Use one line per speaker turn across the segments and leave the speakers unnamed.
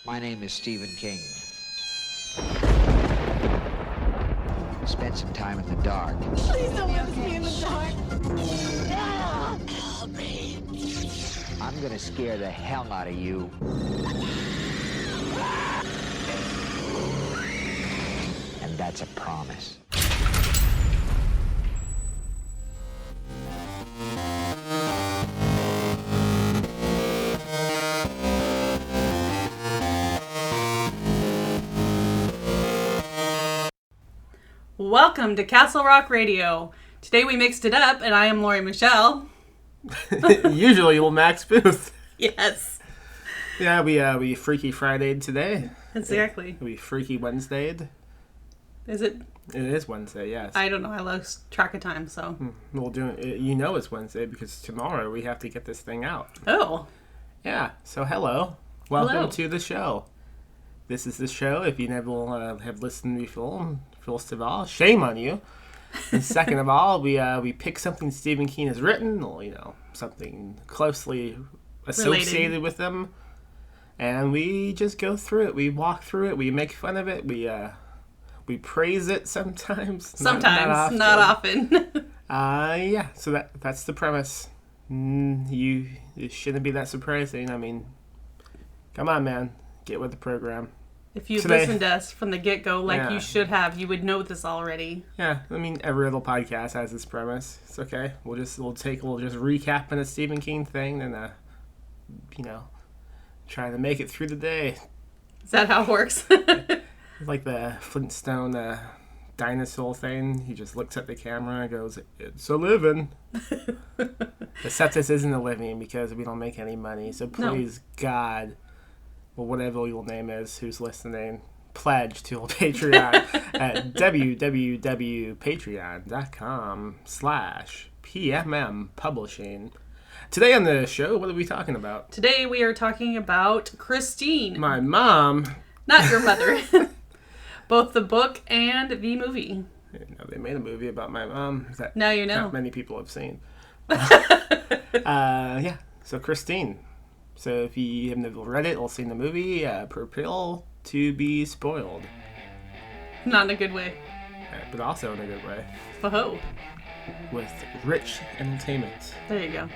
My name is Stephen King. Spent some time in the dark.
Please don't let us be in the dark.
Help me. I'm gonna scare the hell out of you. And that's a promise.
Welcome to Castle Rock Radio. Today we mixed it up, and I am Lori Michelle.
Usually we'll Max Booth.
Yes.
Yeah, we Freaky Friday'd today.
Exactly.
We Freaky Wednesday'd.
Is it?
It is Wednesday, yes.
I don't know. I lost track of time, so.
We'll do it. You know it's Wednesday because tomorrow we have to get this thing out.
Oh.
Yeah. So hello. Welcome
Hello.
to the show. This is the show. If you never have listened before, first of all, shame on you. And second of all, we pick something Stephen King has written, or something closely associated with them, and we just go through it. We walk through it. We make fun of it. We praise it sometimes.
Sometimes, not often.
Yeah. So that's the premise. It shouldn't be that surprising. I mean, come on, man, get with the program.
If you've listened to us from the get-go like you should have, you would know this already.
Yeah, I mean, every other podcast has this premise. It's okay. We'll just recap on a Stephen King thing and, try to make it through the day.
Is that how it works?
Like the Flintstone dinosaur thing. He just looks at the camera and goes, "It's a living." Except this isn't a living because we don't make any money. So please, God, or whatever your name is who's listening, pledge to our Patreon at www.patreon.com/PMM Publishing. Today on the show, what are we talking about?
Today we are talking about Christine.
My mom.
Not your mother. Both the book and the movie.
They made a movie about my mom that
now you know.
Not many people have seen. So Christine. So if you have never read it or seen the movie, prepare to be spoiled.
Not in a good way.
But also in a good way.
Oh.
With rich entertainment.
There you go.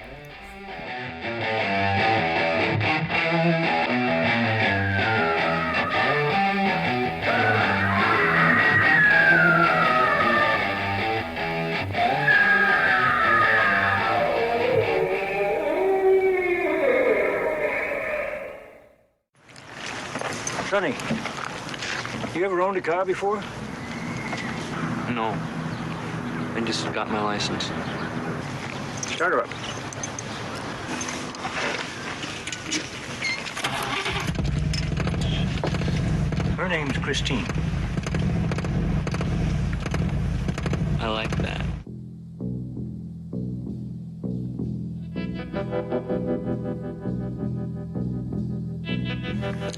Sonny, you ever owned a car before?
No. I just got my license.
Start her up. Her name's Christine.
I like that.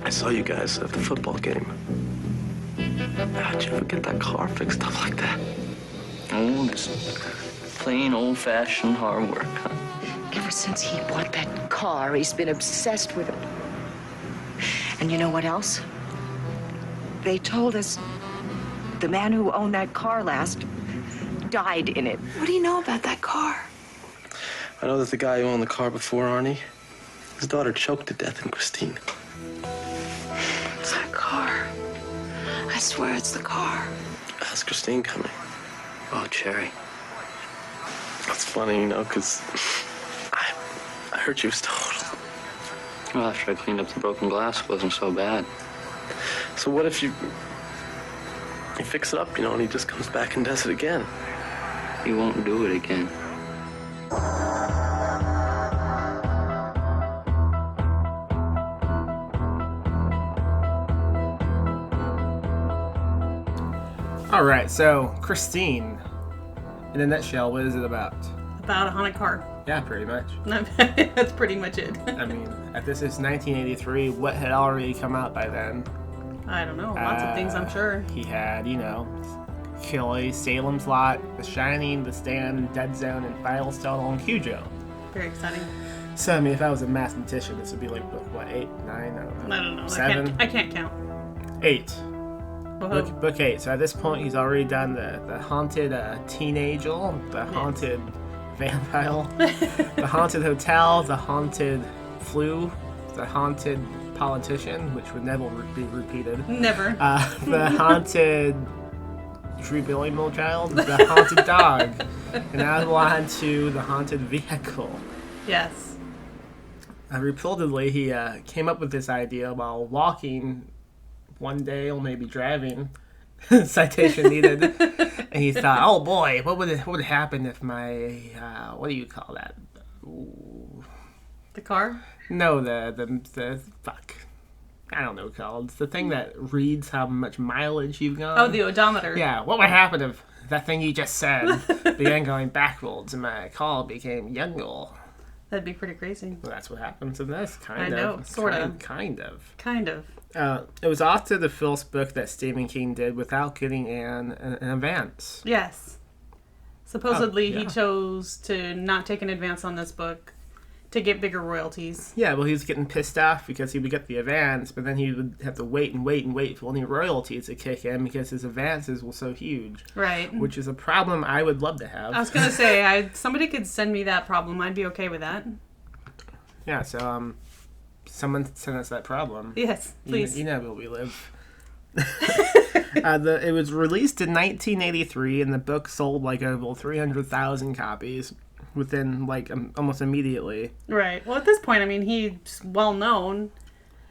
I saw you guys at the football game. How'd you ever get that car fixed up like that?
Oh, just plain old-fashioned hard work, huh?
Ever since he bought that car, he's been obsessed with it. And you know what else? They told us the man who owned that car last died in it.
What do you know about that car?
I know that the guy who owned the car before Arnie, his daughter choked to death in Christine.
It's that car. I swear it's the car.
How's Christine coming?
Oh, Cherry.
That's funny, because I heard she was total.
Well, after I cleaned up the broken glass, it wasn't so bad.
So what if you fix it up, and he just comes back and does it again?
He won't do it again.
Alright, so Christine, in a nutshell, what is it about?
About a haunted car.
Yeah, pretty much.
That's pretty much it.
I mean, this is 1983. What had already come out by then?
I don't know. Lots of things, I'm sure.
He had, Killy, Salem's Lot, The Shining, The Stand, Dead Zone, and Firestone on Cujo.
Very exciting.
So, I mean, if I was a mathematician, this would be like, what, 8, 9? I don't know.
I don't know.
7?
I can't count.
8.
Whoa.
Book 8. So at this point, he's already done the haunted teenager, the haunted vampire, the haunted hotel, the haunted flu, the haunted politician, which would never be repeated.
Never.
The haunted Drew Mill child, the haunted dog, and now we're on to the haunted vehicle.
Yes.
Reportedly, he came up with this idea while walking one day, or maybe driving. Citation needed. And he thought, "Oh boy, what would happen if my what do you call that? Ooh.
The car?
No, the fuck. I don't know what it's called. It's the thing that reads how much mileage you've gone.
Oh, the odometer.
Yeah, what would happen if that thing you just said began going backwards and my car became younger?"
That'd be pretty crazy.
Well, that's what happens in this, kind
I
of.
know, sort of.
Kind of.
Kind of.
It was after the first book that Stephen King did without getting an advance.
Yes. Supposedly
Oh, yeah.
he chose to not take an advance on this book to get bigger royalties.
Yeah, well, he was getting pissed off because he would get the advance, but then he would have to wait and wait and wait for any royalties to kick in because his advances were so huge.
Right.
Which is a problem I would love to have.
I was going to say, somebody could send me that problem. I'd be okay with that.
Yeah, so, someone sent us that problem.
Yes, please.
You know where we live. It was released in 1983, and the book sold like over 300,000 copies within like almost immediately.
Right. Well, at this point, I mean, he's well known.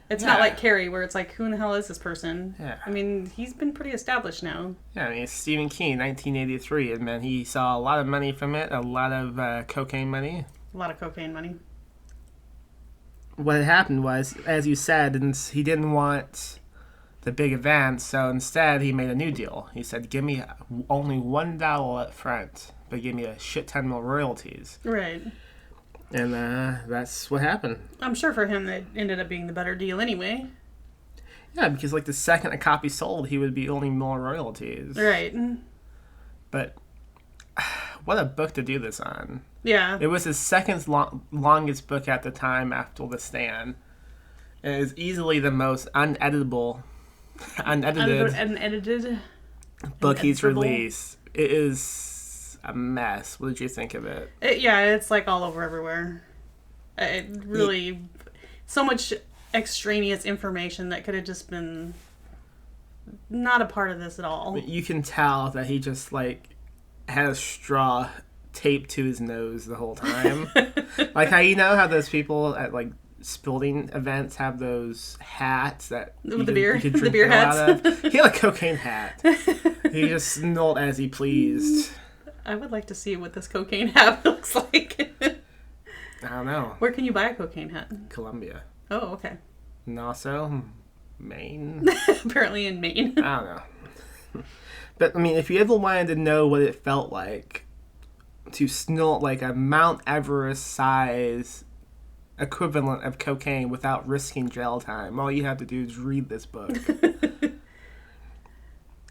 It's not
Yeah.
like Carrie, where it's like, who in the hell is this person?
Yeah.
I mean, he's been pretty established now.
Yeah, I mean, it's Stephen King, 1983, and man, he saw a lot of money from it, a lot of cocaine money.
A lot of cocaine money.
What had happened was, as you said, and he didn't want the big advance, so instead he made a new deal. He said, "Give me only $1 up front, but give me a shit ton more royalties."
Right.
And that's what happened.
I'm sure for him that ended up being the better deal anyway.
Yeah, because like the second a copy sold, he would be owning more royalties.
Right.
But what a book to do this on.
Yeah.
It was his second longest book at the time after The Stand. And it is easily the most unedited book he's
Uneditable.
released. It is a mess. What did you think of it?
It's like all over everywhere. It really, so much extraneous information that could have just been not a part of this at all.
You can tell that he just like had a straw taped to his nose the whole time. Like how how those people at like sporting events have those hats that
With the beer?
you could
The
drink
beer
beer out
hats?
of. He had a cocaine hat. He just snort as he pleased.
I would like to see what this cocaine hat looks like.
I don't know.
Where can you buy a cocaine hat?
Columbia.
Oh, okay.
Nassau, Maine.
Apparently in Maine.
I don't know. But I mean, if you ever wanted to know what it felt like to snort like a Mount Everest size equivalent of cocaine without risking jail time, all you have to do is read this book.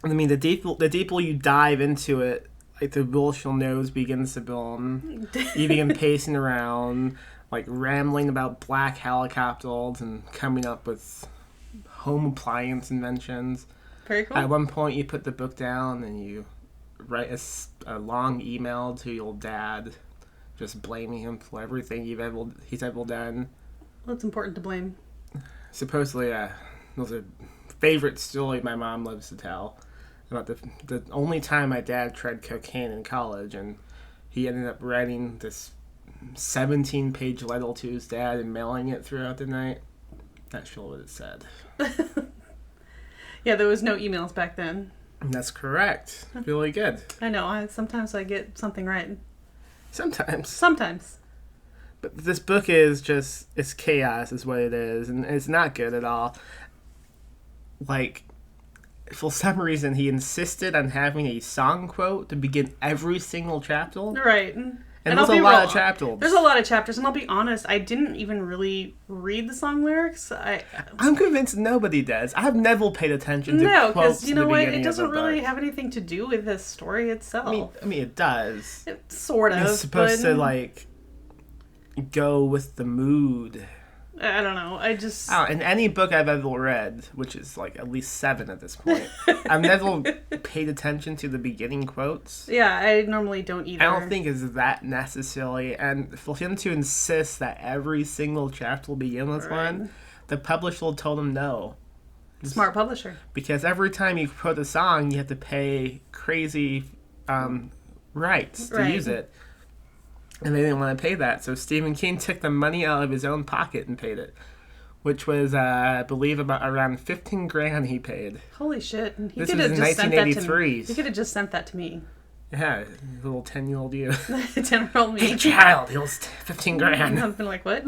I mean, the deeper you dive into it, like the bullshit nose begins to burn. You begin pacing around, like rambling about black helicopters and coming up with home appliance inventions.
Very cool.
At one point, you put the book down and you write a long email to your dad, just blaming him for everything he's ever done.
Well, it's important to blame.
Supposedly, there's a favorite story my mom loves to tell about the only time my dad tried cocaine in college, and he ended up writing this 17-page letter to his dad and mailing it throughout the night. Not sure what it said.
Yeah, there was no emails back then.
That's correct. Really good.
I know. Sometimes I get something right.
Sometimes. But this book is just, it's chaos is what it is, and it's not good at all. Like, for some reason, he insisted on having a song quote to begin every single chapter.
Right.
And there's a lot of chapters.
There's a lot of chapters, and I'll be honest, I didn't even really read the song lyrics.
I'm convinced nobody does. I've never paid attention to
no,
quotes.
because you know what? It
of
doesn't
the
really
book.
have anything to do with the story itself.
I mean, it does.
It sort of.
It's supposed to, like, go with the mood.
I don't know. I just...
Oh, in any book I've ever read, which is like at least 7 at this point, I've never paid attention to the beginning quotes.
Yeah, I normally don't either.
I don't think it's that necessary. And for him to insist that every single chapter will begin with one, the publisher told him no.
Smart publisher.
Because every time you quote a song, you have to pay crazy rights to use it. And they didn't want to pay that. So Stephen King took the money out of his own pocket and paid it. Which was, I believe, about around $15,000 he paid.
Holy shit.
This was in 1983.
He could have just sent that to me.
Yeah, little 10-year-old you.
10-year-old me.
Hey, child, it was $15,000.
I've been like, what?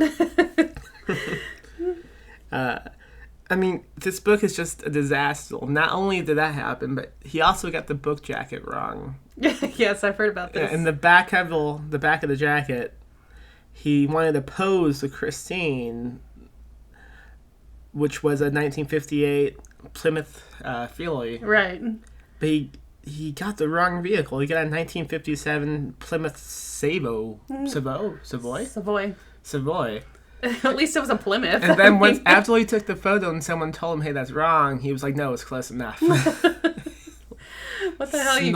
I mean, this book is just a disaster. Not only did that happen, but he also got the book jacket wrong.
Yes, I've heard about this.
In the back of the jacket, he wanted to pose with Christine, which was a 1958 Plymouth Fury.
Right.
But he got the wrong vehicle. He got a 1957 Plymouth Savoy.
At least it was a Plymouth.
And then after he took the photo and someone told him, hey, that's wrong, he was like, no, it's close enough.
What the hell? You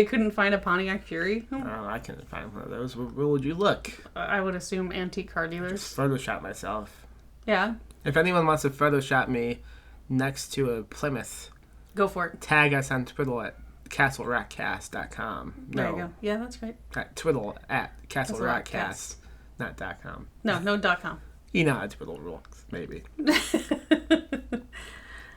couldn't find a Pontiac Fury?
Oh, I couldn't find one of those. Where would you look?
I would assume antique car dealers.
Photoshop myself.
Yeah.
If anyone wants to Photoshop me next to a Plymouth,
go for it.
Tag us on Twiddle at castlerockcast.com.
There you go. Yeah, that's great.
Twiddle at castlerockcast, not .com.
No .com.
You know how Twiddle works, maybe.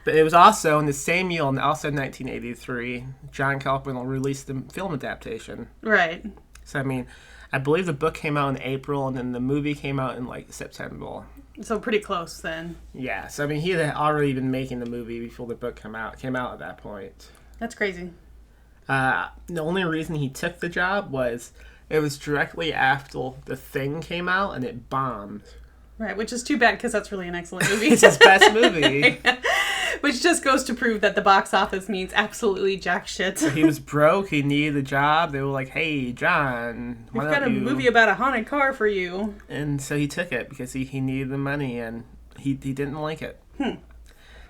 But it was also in the same year, and also 1983, John Carpenter released the film adaptation.
Right.
So, I mean, I believe the book came out in April, and then the movie came out in, like, September.
So pretty close, then.
Yeah. So, I mean, he had already been making the movie before the book came out at that point.
That's crazy.
The only reason he took the job was it was directly after The Thing came out, and it bombed.
Right, which is too bad, because that's really an excellent movie.
It's his best movie.
Which just goes to prove that the box office means absolutely jack shit.
So he was broke. He needed a job. They were like, hey, John,
We've got a movie about a haunted car for you.
And so he took it because he needed the money, and he didn't like it.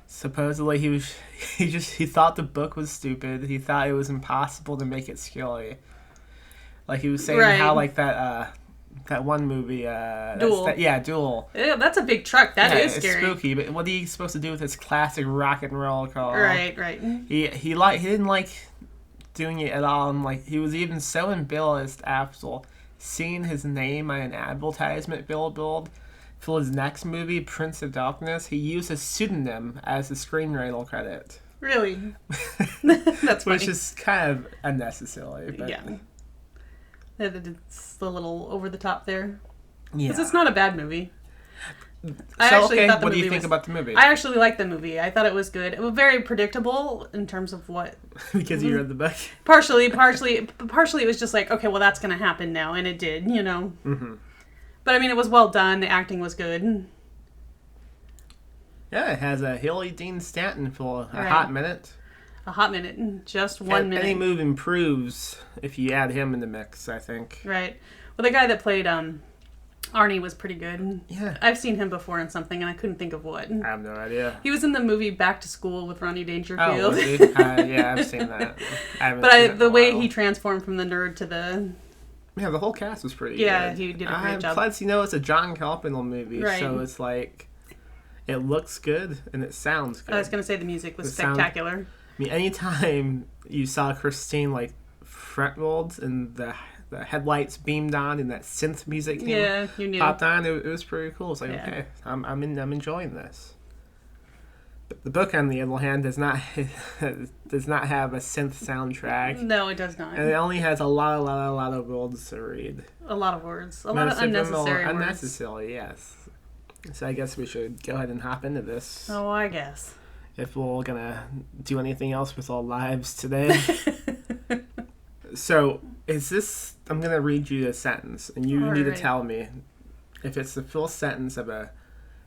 Supposedly he thought the book was stupid. He thought it was impossible to make it scary. Like he was saying how like that one movie,
Duel.
Duel.
Yeah, that's a big truck. That is scary.
It's spooky. But what are you supposed to do with this classic rock and roll car?
Right.
He didn't like doing it at all, and like he was even so embarrassed after seeing his name on an advertisement billboard for his next movie, Prince of Darkness. He used a pseudonym as the screenwriter credit.
Really? That's funny.
Which is kind of unnecessary. But
yeah. It's a little over the top there.
Yeah.
Because it's not a bad movie.
What do you think about the movie?
I actually liked the movie. I thought it was good. It was very predictable in terms of what...
Because you read the book?
Partially it was just like, okay, well, that's going to happen now. And it did, you know. Mm-hmm. But, I mean, it was well done. The acting was good.
Yeah, it has a Hilary Dean Stanton for a hot minute.
A hot minute. Just 1 minute.
Any move improves if you add him in the mix, I think.
Right. Well, the guy that played Arnie was pretty good.
Yeah.
I've seen him before in something, and I couldn't think of what.
I have no idea.
He was in the movie Back to School with Rodney Dangerfield.
Oh, was he? Yeah, I've seen that.
The way he transformed from the nerd to the...
Yeah, the whole cast was pretty good.
Yeah, he did a great job.
Plus, it's a John Carpenter movie,
right.
So it's like... It looks good, and it sounds good.
I was going to say the music was spectacular.
I mean, anytime you saw Christine, like, front-rolled and the headlights beamed on and that synth music
you knew.
Popped on, it was pretty cool. It's like, okay, I'm enjoying this. But the book, on the other hand, does not have a synth soundtrack.
No, it does not.
And it only has a lot of words to read.
A lot of words. A lot of unnecessary words.
Unnecessary, yes. So I guess we should go ahead and hop into this.
Oh, I guess.
If we're going to do anything else with our lives today. So, I'm going to read you a sentence, and you need to tell me if it's the full sentence of a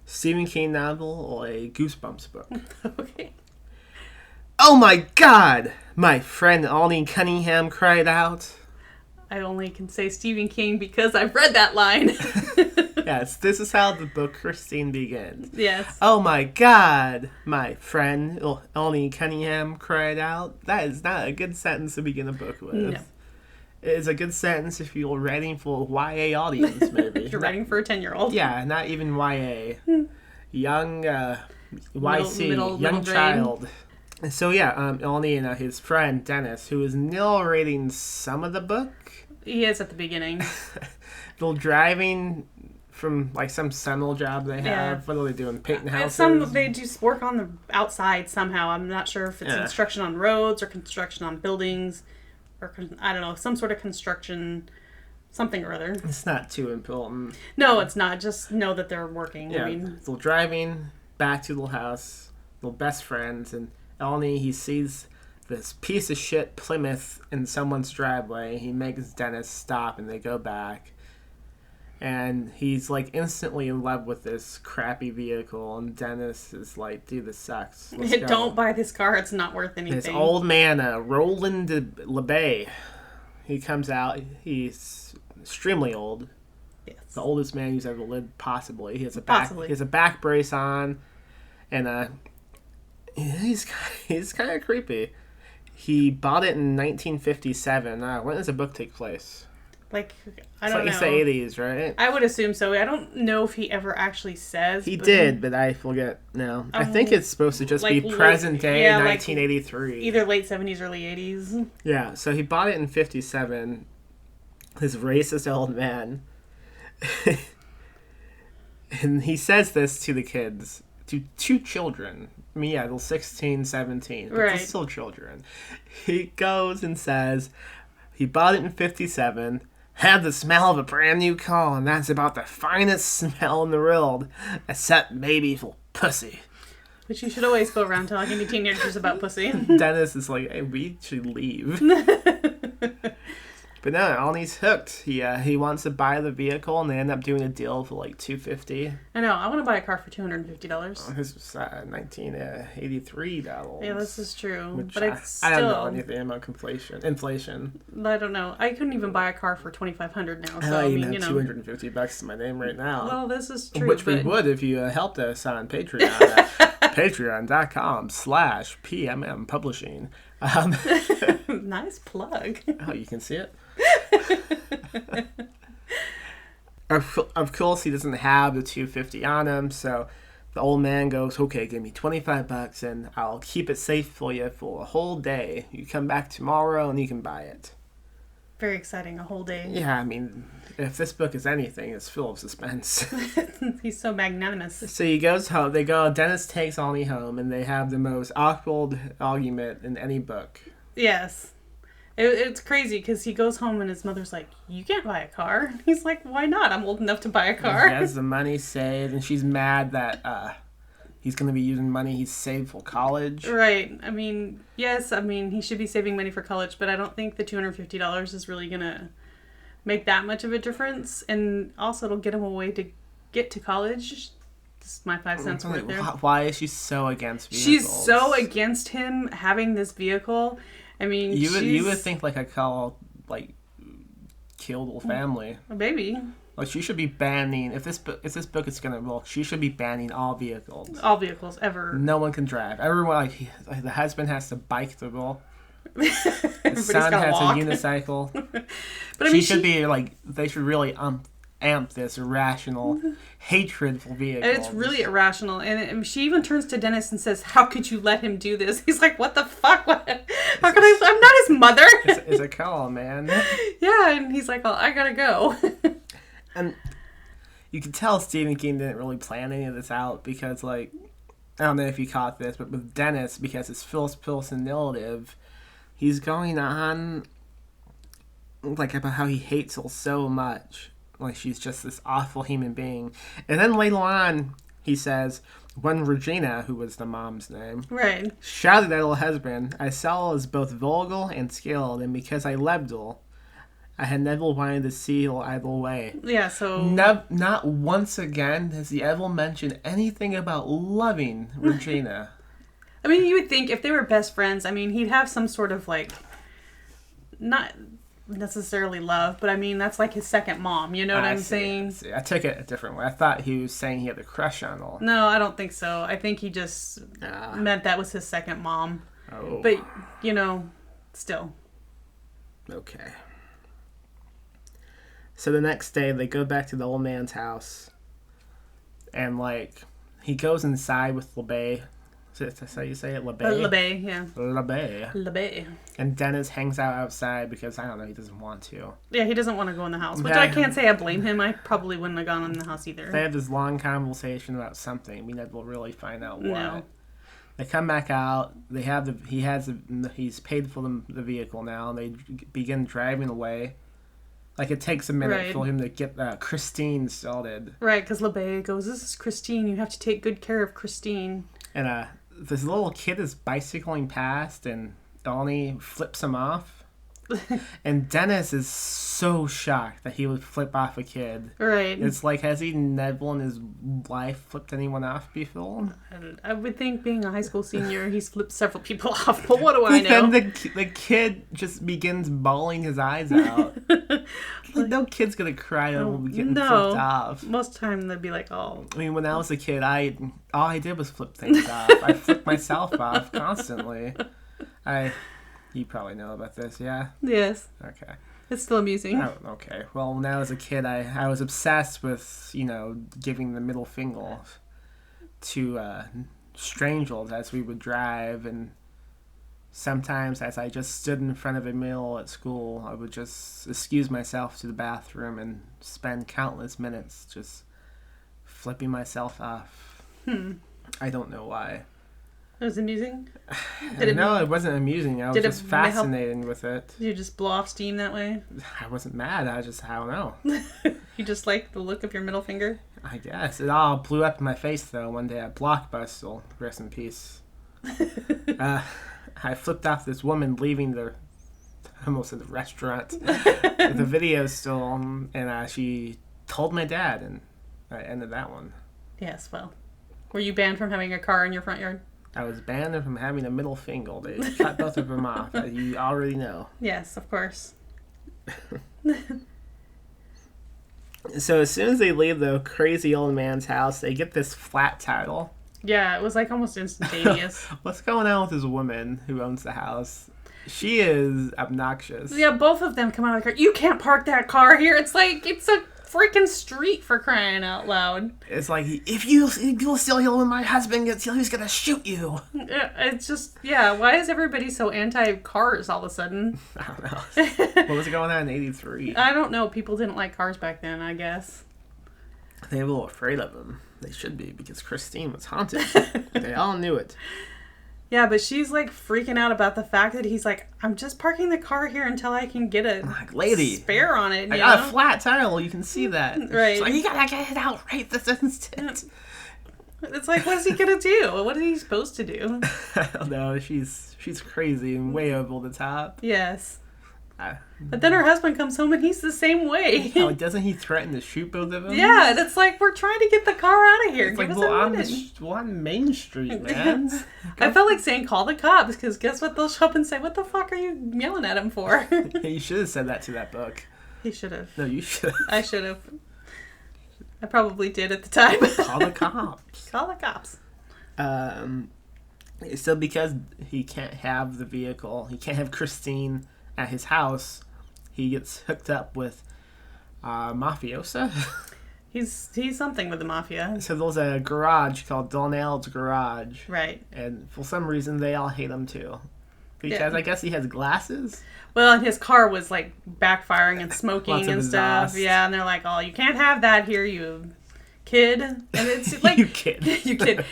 Stephen King novel or a Goosebumps book.
Okay.
Oh my God! My friend Arnie Cunningham cried out.
I only can say Stephen King because I've read that line.
Yes, this is how the book Christine begins.
Yes.
Oh my God, my friend Arnie Cunningham cried out. That is not a good sentence to begin a book with.
No.
It is a good sentence if you're writing for a YA audience, maybe.
If you're writing for a 10-year-old.
Yeah, not even YA. Young, YC,
middle
young
grade.
child. And so yeah, Arnie and his friend Dennis, who is narrating some of the book.
He is at the beginning.
They're driving from like some summer job they have.
Yeah.
What are they doing? Painting houses?
They just work on the outside somehow. I'm not sure if it's construction on roads or construction on buildings, or I don't know, some sort of construction, something or other.
It's not too important.
No, it's not. Just know that they're working.
Yeah,
I mean,
they're driving back to the house. They're best friends, and Arnie, he sees this piece of shit Plymouth in someone's driveway. He makes Dennis stop, and they go back. And he's like instantly in love with this crappy vehicle, and Dennis is like, "Dude, this sucks. Let's go."
don't buy this car. It's not worth anything.
This old man, Roland LeBay, he comes out. He's extremely old.
Yes.
The oldest man who's ever lived, possibly. He has a back brace on, and he's kind of creepy. He bought it in 1957. When does the book take place?
Like, I don't know.
It's the 80s, right?
I would assume so. I don't know if he ever actually says.
He did, but I forget now. I think it's supposed to just be present day, 1983.
Like either late 70s, early 80s.
Yeah, so he bought it in 57. This racist old man. And he says this to the kids, to two children. I mean, yeah, they're 16, 17, but they're still children. He goes and says he bought it in 57, had the smell of a brand new car, and that's about the finest smell in the world, except maybe for pussy.
But you should always go around talking to teenagers about pussy.
Dennis is like, hey, we should leave. But no, Arnie's hooked. He wants to buy the vehicle, and they end up doing a deal for like $250.
I know. I want to buy a car for $250.
This was 1983 dollars.
Yeah, this is true. But
I don't know anything about inflation.
I don't know. I couldn't even buy a car for $2,500 now. So
I
I mean,
have $250 to my name right now.
Well, this is true.
Which we would if you helped us on Patreon at patreon.com/PMM Publishing.
Nice plug.
Oh, you can see it? Of course, he doesn't have the $250 on him, so the old man goes, okay, give me $25 and I'll keep it safe for you for a whole day. You come back tomorrow and you can buy it.
Very exciting, a whole day.
Yeah, I mean, if this book is anything, it's full of suspense.
He's so magnanimous.
So he goes home, Dennis takes Arnie home, and they have the most awkward argument in any book.
Yes. It's crazy because he goes home and his mother's like, you can't buy a car. He's like, why not? I'm old enough to buy a car.
He has the money saved, and she's mad that he's going to be using money he's saved for college.
Right. I mean, yes, he should be saving money for college, but I don't think the $250 is really going to make that much of a difference. And also, it'll get him a way to get to college. Just my 5 cents worth there.
Why is she so against vehicles?
She's so against him having this vehicle. I mean,
you would think like a car killed a family.
Maybe.
Like she should be banning if this book is gonna work. She should be banning all vehicles.
All vehicles ever.
No one can drive. Everyone the husband has to bike the ball. The son has
walk.
a unicycle.
But I mean,
she should be like they should really amp this irrational hatred for vehicles.
And it's really irrational. And she even turns to Dennis and says, how could you let him do this? He's like, what the fuck? How could I'm not his mother.
It's a call, man.
Yeah, and he's like, well, I gotta go.
And you can tell Stephen King didn't really plan any of this out because, like, I don't know if you caught this, but with Dennis, because it's first person narrative, he's going on, like, about how he hates her so much. Like, she's just this awful human being. And then later on, he says, when Regina, who was the mom's name,
right,
shouted at her husband, I saw her as both vulgar and skilled, and because I loved her, I had never wanted to see her either way.
Yeah, so...
Not once again has he ever mentioned anything about loving Regina.
I mean, you would think if they were best friends, I mean, he'd have some sort of, like, not necessarily love, but I mean, that's like his second mom. You know what I'm saying?
See. I took it a different way. I thought he was saying he had a crush on her.
No, I don't think so. I think he just meant that was his second mom.
Oh.
But, still.
Okay. So the next day, they go back to the old man's house. And, he goes inside with LeBay. That's how you say it? LeBay?
LeBay, yeah.
LeBay.
LeBay.
And Dennis hangs out outside because, I don't know, he doesn't want to.
Yeah, he doesn't want to go in the house. Which I can't say I blame him. I probably wouldn't have gone in the house either.
They have this long conversation about something. We never really find out what.
No.
They come back out. They have he's paid for the vehicle now. And they begin driving away. It takes a minute for him to get Christine started.
Right, because LeBay goes, "This is Christine. You have to take good care of Christine."
And this little kid is bicycling past, and Arnie flips him off. And Dennis is so shocked that he would flip off a kid.
Right.
It's like, has he never in his life flipped anyone off before?
I would think, being a high school senior, he's flipped several people off, but what do I know?
Then the kid just begins bawling his eyes out. No kid's gonna cry over getting flipped off.
Most of the time they'd be like, oh.
I mean, when I was a kid, all I did was flip things off. I flipped myself off constantly. You probably know about this, yeah?
Yes.
Okay.
It's still amusing.
Oh, okay. Well, when I was a kid, I was obsessed with, giving the middle finger to strangers as we would drive. And sometimes as I just stood in front of a mirror at school, I would just excuse myself to the bathroom and spend countless minutes just flipping myself off. I don't know why.
It was amusing?
No, it wasn't amusing. I was just fascinated with it.
Did you just blow off steam that way?
I wasn't mad. I don't know.
You just like the look of your middle finger?
I guess. It all blew up in my face, though, one day at Blockbuster. Rest in peace. I flipped off this woman leaving the restaurant, the video store, and she told my dad, and I ended that one.
Yes, well. Were you banned from having a car in your front yard?
I was banned from having a middle finger. They cut both of them off. You already know.
Yes, of course.
So as soon as they leave the crazy old man's house, they get this flat title.
Yeah, it was almost instantaneous.
What's going on with this woman who owns the house? She is obnoxious.
Yeah, both of them come out of the car. You can't park that car here. It's a freaking street, for crying out loud.
It's like, if you still here when my husband gets here, he's gonna shoot you.
It's just, why is everybody so anti-cars all of a sudden?
I don't know. What was going on in 83?
I don't know. People didn't like cars back then, I guess.
They were a little afraid of them. They should be, because Christine was haunted. They all knew it.
Yeah, but she's freaking out about the fact that he's like, I'm just parking the car here until I can get a
lady
spare on it.
I got a flat tire. You can see that.
Right.
She's like, you gotta get it out right this instant.
It's like, what is he gonna do? What is he supposed to do?
I don't know. She's crazy and way over the top.
Yes. But then her husband comes home and he's the same way.
Oh, doesn't he threaten to shoot both of them?
Yeah, and it's like, we're trying to get the car out of here.
It's
Give
like,
us
we're on Main Street, man.
I felt like saying, call the cops, because guess what? They'll show up and say, what the fuck are you yelling at him for?
You should have said that to that book.
He should have.
No, you should have.
I should have. I probably did at the time.
Call the cops.
Call the cops.
So because he can't have the vehicle, he can't have Christine at his house, he gets hooked up with mafiosa.
He's something with the mafia.
So there's a garage called Donnell's Garage.
Right.
And for some reason, they all hate him too. Because I guess he has glasses.
Well, and his car was backfiring and smoking and stuff.
Exhaust.
Yeah, and they're like, oh, you can't have that here, you kid. And it's like...
You kid.
You kid.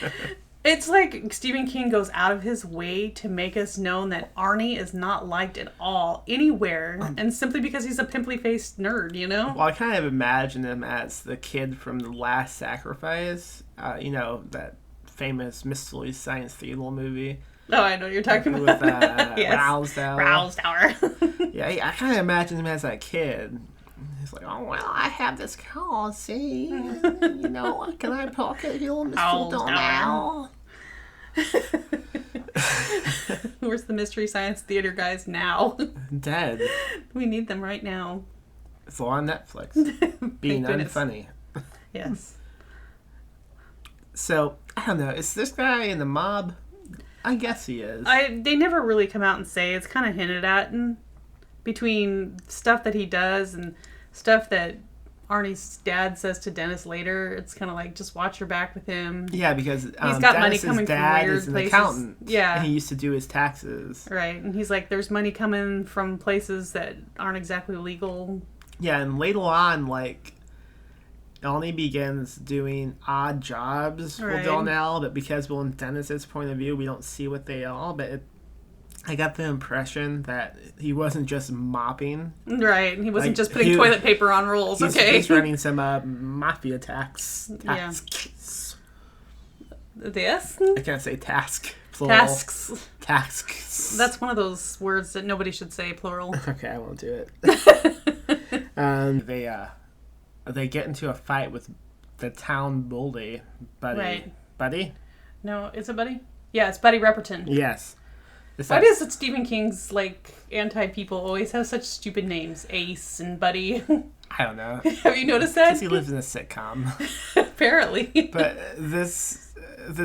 It's like Stephen King goes out of his way to make us known that Arnie is not liked at all, anywhere, and simply because he's a pimply-faced nerd, you know?
Well, I kind of imagine him as the kid from The Last Sacrifice, that famous Mystery Science Theater movie.
Oh, I know what you're talking
with,
about. Yes.
Rousdower. Yeah, I kind of imagine him as that kid. He's like, oh, well, I have this car, see? Can I park it here, Mr. Donnell?
Where's the Mystery Science Theater guys now?
Dead.
We need them right now.
It's all on Netflix. Being
goodness.
unfunny.
Yes.
So, I don't know. Is this guy in the mob? I guess he is.
They never really come out and say. It's kind of hinted at, and between stuff that he does and stuff that Arnie's dad says to Dennis later, it's kind of like, just watch your back with him.
Yeah, because
he's got money
Dennis's
coming from
dad
weird
is an
places.
accountant.
Yeah.
And he used to do his taxes.
Right, and he's like, there's money coming from places that aren't exactly legal.
Yeah, and later on, like, Arnie begins doing odd jobs
Right.
with Darnell, but because we're in Dennis's point of view, we don't see what they are. But I got the impression that he wasn't just mopping.
Right, he wasn't
Like,
just putting toilet paper on rolls.
He's running some mafia tasks.
This?
I can't say task. Plural. Tasks.
That's one of those words that nobody should say, plural.
Okay, I won't do it. They get into a fight with the town bully, Buddy.
Right.
Buddy?
No, is it Buddy? Yeah, it's Buddy Repperton.
Yes.
Why does it Stephen King's, like, anti-people always have such stupid names? Ace and Buddy.
I don't know.
Have you noticed that?
Because he lives in a sitcom.
Apparently.
But this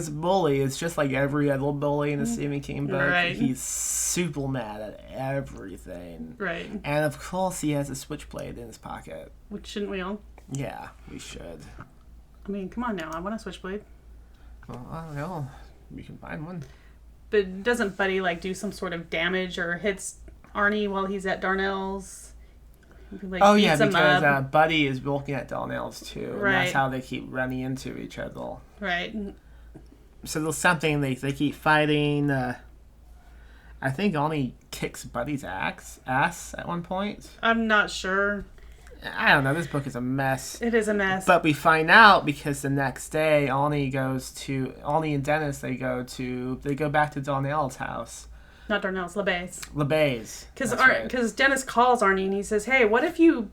bully is just like every other bully in a Stephen King book.
Right.
He's super mad at everything.
Right.
And of course he has a switchblade in his pocket.
Which shouldn't we all?
Yeah, we should.
I mean, come on now. I want a switchblade.
Well, I don't know. We can find one.
But doesn't Buddy, like, do some sort of damage or hits Arnie while he's at Darnell's? Like,
Oh, yeah,
beats him
because
up.
Buddy is working at Darnell's, too. And
Right.
that's how they keep running into each other.
Right.
So there's something, they keep fighting. I think Arnie kicks Buddy's ass at one point.
I'm not sure.
I don't know. This book is a mess.
It is a mess.
But we find out because the next day, Arnie and Dennis, they go back to Darnell's house.
Not Darnell's, LeBay's.
LeBay's.
Because Dennis calls Arnie and he says, hey, what if you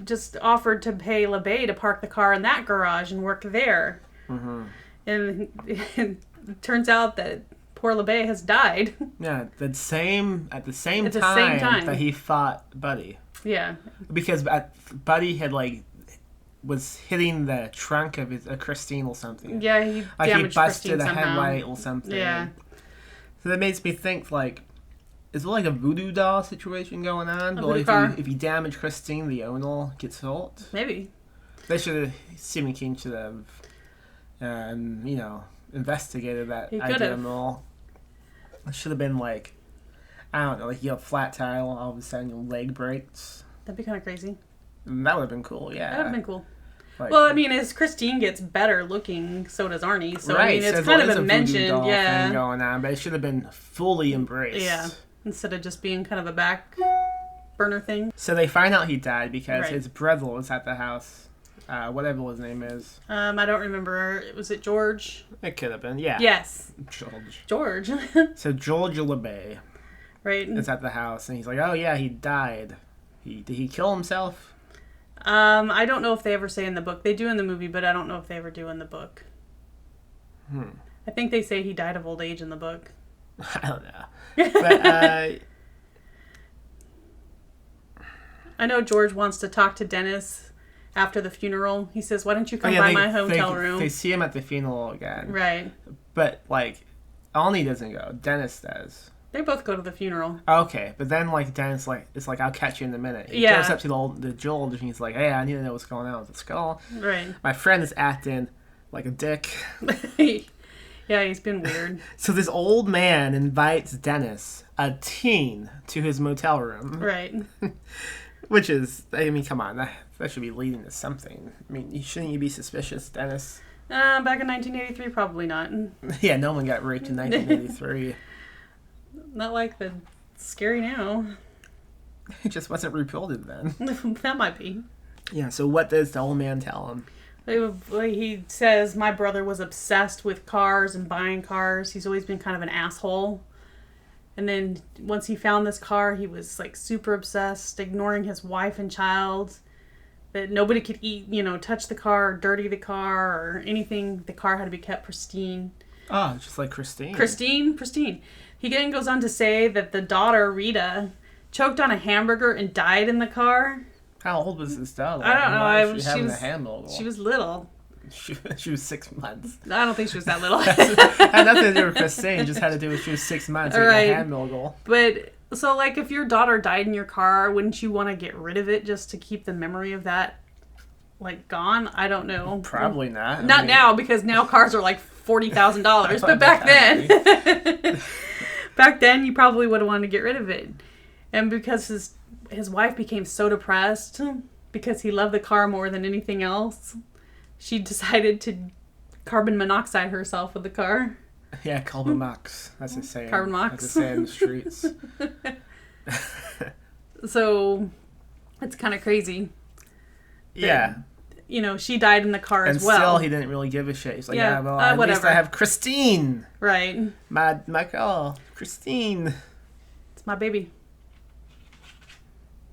just offered to pay LeBay to park the car in that garage and work there? Mm-hmm. And it turns out that poor LeBay has died.
Yeah, at the same time that he fought Buddy.
Yeah.
Because Buddy had, like, was hitting the trunk of
Christine or something.
Yeah, he
like
damaged he busted
Christine
a
somehow.
headlight or something.
Yeah.
So that makes me think, like, is there like a voodoo doll situation going on?
A voodoo car?
If you damage Christine, the owner gets hurt?
Maybe.
Stephen King should have, investigated that idea more. It should have been like, I don't know, like you have a flat tire, all of a sudden your leg breaks.
That'd be kind of crazy.
That would have been cool, yeah.
That would have been cool.
Like,
well, I mean, as Christine gets better looking, so does Arnie. So,
right,
I mean, it's
so
kind of
there is
been
a voodoo
mentioned,
doll
yeah.
thing going on, but it should have been fully embraced.
Yeah. Instead of just being kind of a back burner thing.
So they find out he died because
Right.
his brother was at the house. Whatever his name is.
I don't remember. Was it George?
It could have been, yeah.
Yes.
George. So George LeBay
Right.
is at the house, and he's like, oh yeah, he died. Did he kill himself?
I don't know if they ever say in the book. They do in the movie, but I don't know if they ever do in the book. I think they say he died of old age in the book.
I don't know. But,
I know George wants to talk to Dennis after the funeral. He says, why don't you come by my hotel room?
They see him at the funeral again.
Right.
But, like, Arnie doesn't go. Dennis does.
They both go to the funeral.
Okay, but then, like, Dennis, like, it's like, I'll catch you in a minute. He
Yeah.
goes up to the George, and he's like, hey, I need to know what's going on with the skull.
Right.
My friend is acting like a dick.
Yeah, he's been weird.
So this old man invites Dennis, a teen, to his motel room.
Right.
Which is, I mean, come on, that should be leading to something. I mean, shouldn't you be suspicious, Dennis?
Back in 1983, probably not.
Yeah, no one got raped in 1983.
Not like the Scary Now.
It just wasn't reported then.
That might be.
Yeah, so what does the old man tell him?
He says, my brother was obsessed with cars and buying cars. He's always been kind of an asshole. And then once he found this car, he was like super obsessed, ignoring his wife and child. That nobody could touch the car, or dirty the car, or anything. The car had to be kept pristine.
Oh, just like Christine.
Pristine. He then goes on to say that the daughter, Rita, choked on a hamburger and died in the car.
How old was this daughter?
I don't know.
She was a handle.
She was little.
She was 6 months.
I don't think she was that little.
Had nothing to do with Christine. Just had to do with she was 6 months.
Right.
A handle.
But so, like, if your daughter died in your car, wouldn't you want to get rid of it just to keep the memory of that, like, gone? I don't know.
Probably not.
Not now, because now cars are like $40,000. But back then, back then, you probably would have wanted to get rid of it. And because his wife became so depressed because he loved the car more than anything else, she decided to carbon monoxide herself with the car.
Yeah, carbon mox. That's a saying.
Carbon mox.
That's a saying in the streets.
So, it's kind of crazy.
Yeah.
You know, she died in the car
And
as well.
still, he didn't really give a shit. He's like, yeah, well, at least
whatever.
I have Christine.
Right.
My girl, Christine.
It's my baby.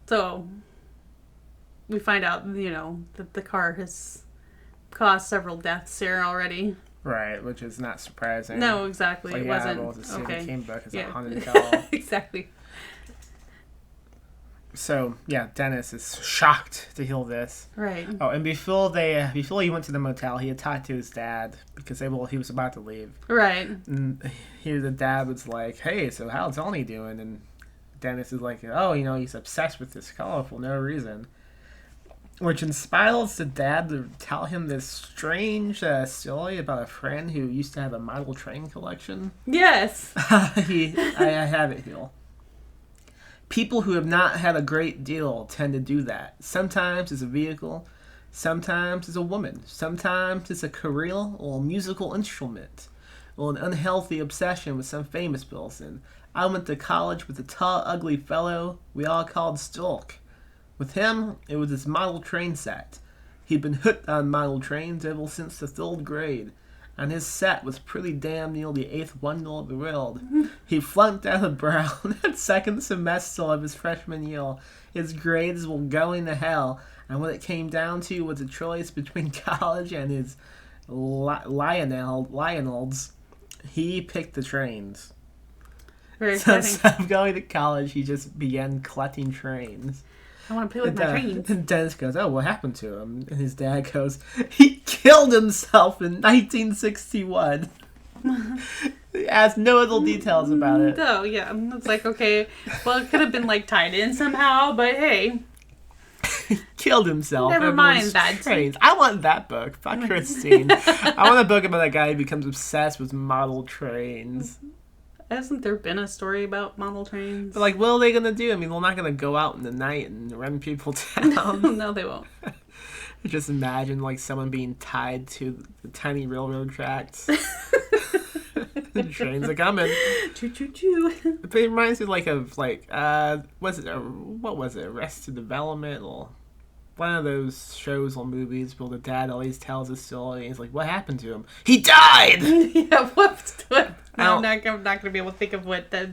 So, we find out, you know, that the car has caused several deaths here already.
Right, which is not surprising.
No, exactly.
Like,
it
yeah,
wasn't.
well, the Stephen King book is a haunted
Yeah.
doll.
Exactly.
So, yeah, Dennis is shocked to hear this.
Right.
Oh, and before he went to the motel, he had talked to his dad because he was about to leave.
Right.
And here the dad was like, "Hey, so how's Arnie doing?" And Dennis is like, "Oh, you know, he's obsessed with this car for no reason." Which inspires the dad to tell him this strange story about a friend who used to have a model train collection.
Yes.
I have it here. People who have not had a great deal tend to do that. Sometimes it's a vehicle, sometimes it's a woman, sometimes it's a career or a musical instrument, or an unhealthy obsession with some famous person. I went to college with a tall, ugly fellow we all called Stork. With him, it was his model train set. He'd been hooked on model trains ever since the 3rd grade, and his set was pretty damn near the 8th wonder of the world. He flunked out of Brown at 2nd semester of his freshman year. His grades were going to hell, and what it came down to was a choice between college and his Lionel's. He picked the trains.
Very
So
exciting.
instead of going to college, he just began collecting trains.
I want to play with my trains.
And Dennis goes, "Oh, what happened to him?" And his dad goes, "He killed himself in 1961." He has no other details about it.
Oh, yeah. It's like, okay, well, it could have been, like, tied in somehow, but hey.
Killed himself.
Never
over
mind
his
that.
trains. I want that book. Fuck Christine. I want a book about a guy who becomes obsessed with model trains.
Hasn't there been a story about model trains?
But, like, what are they going to do? I mean, they're not going to go out in the night and run people down.
No, they won't.
Just imagine, like, someone being tied to the tiny railroad tracks. The trains are coming.
Choo choo choo.
But it reminds me, like, of, like, what was it? Arrested Development, or one of those shows or movies where the dad always tells a story and he's like, "What happened to him?" "He died!"
Yeah, what? No, I'm not going to be able to think of what the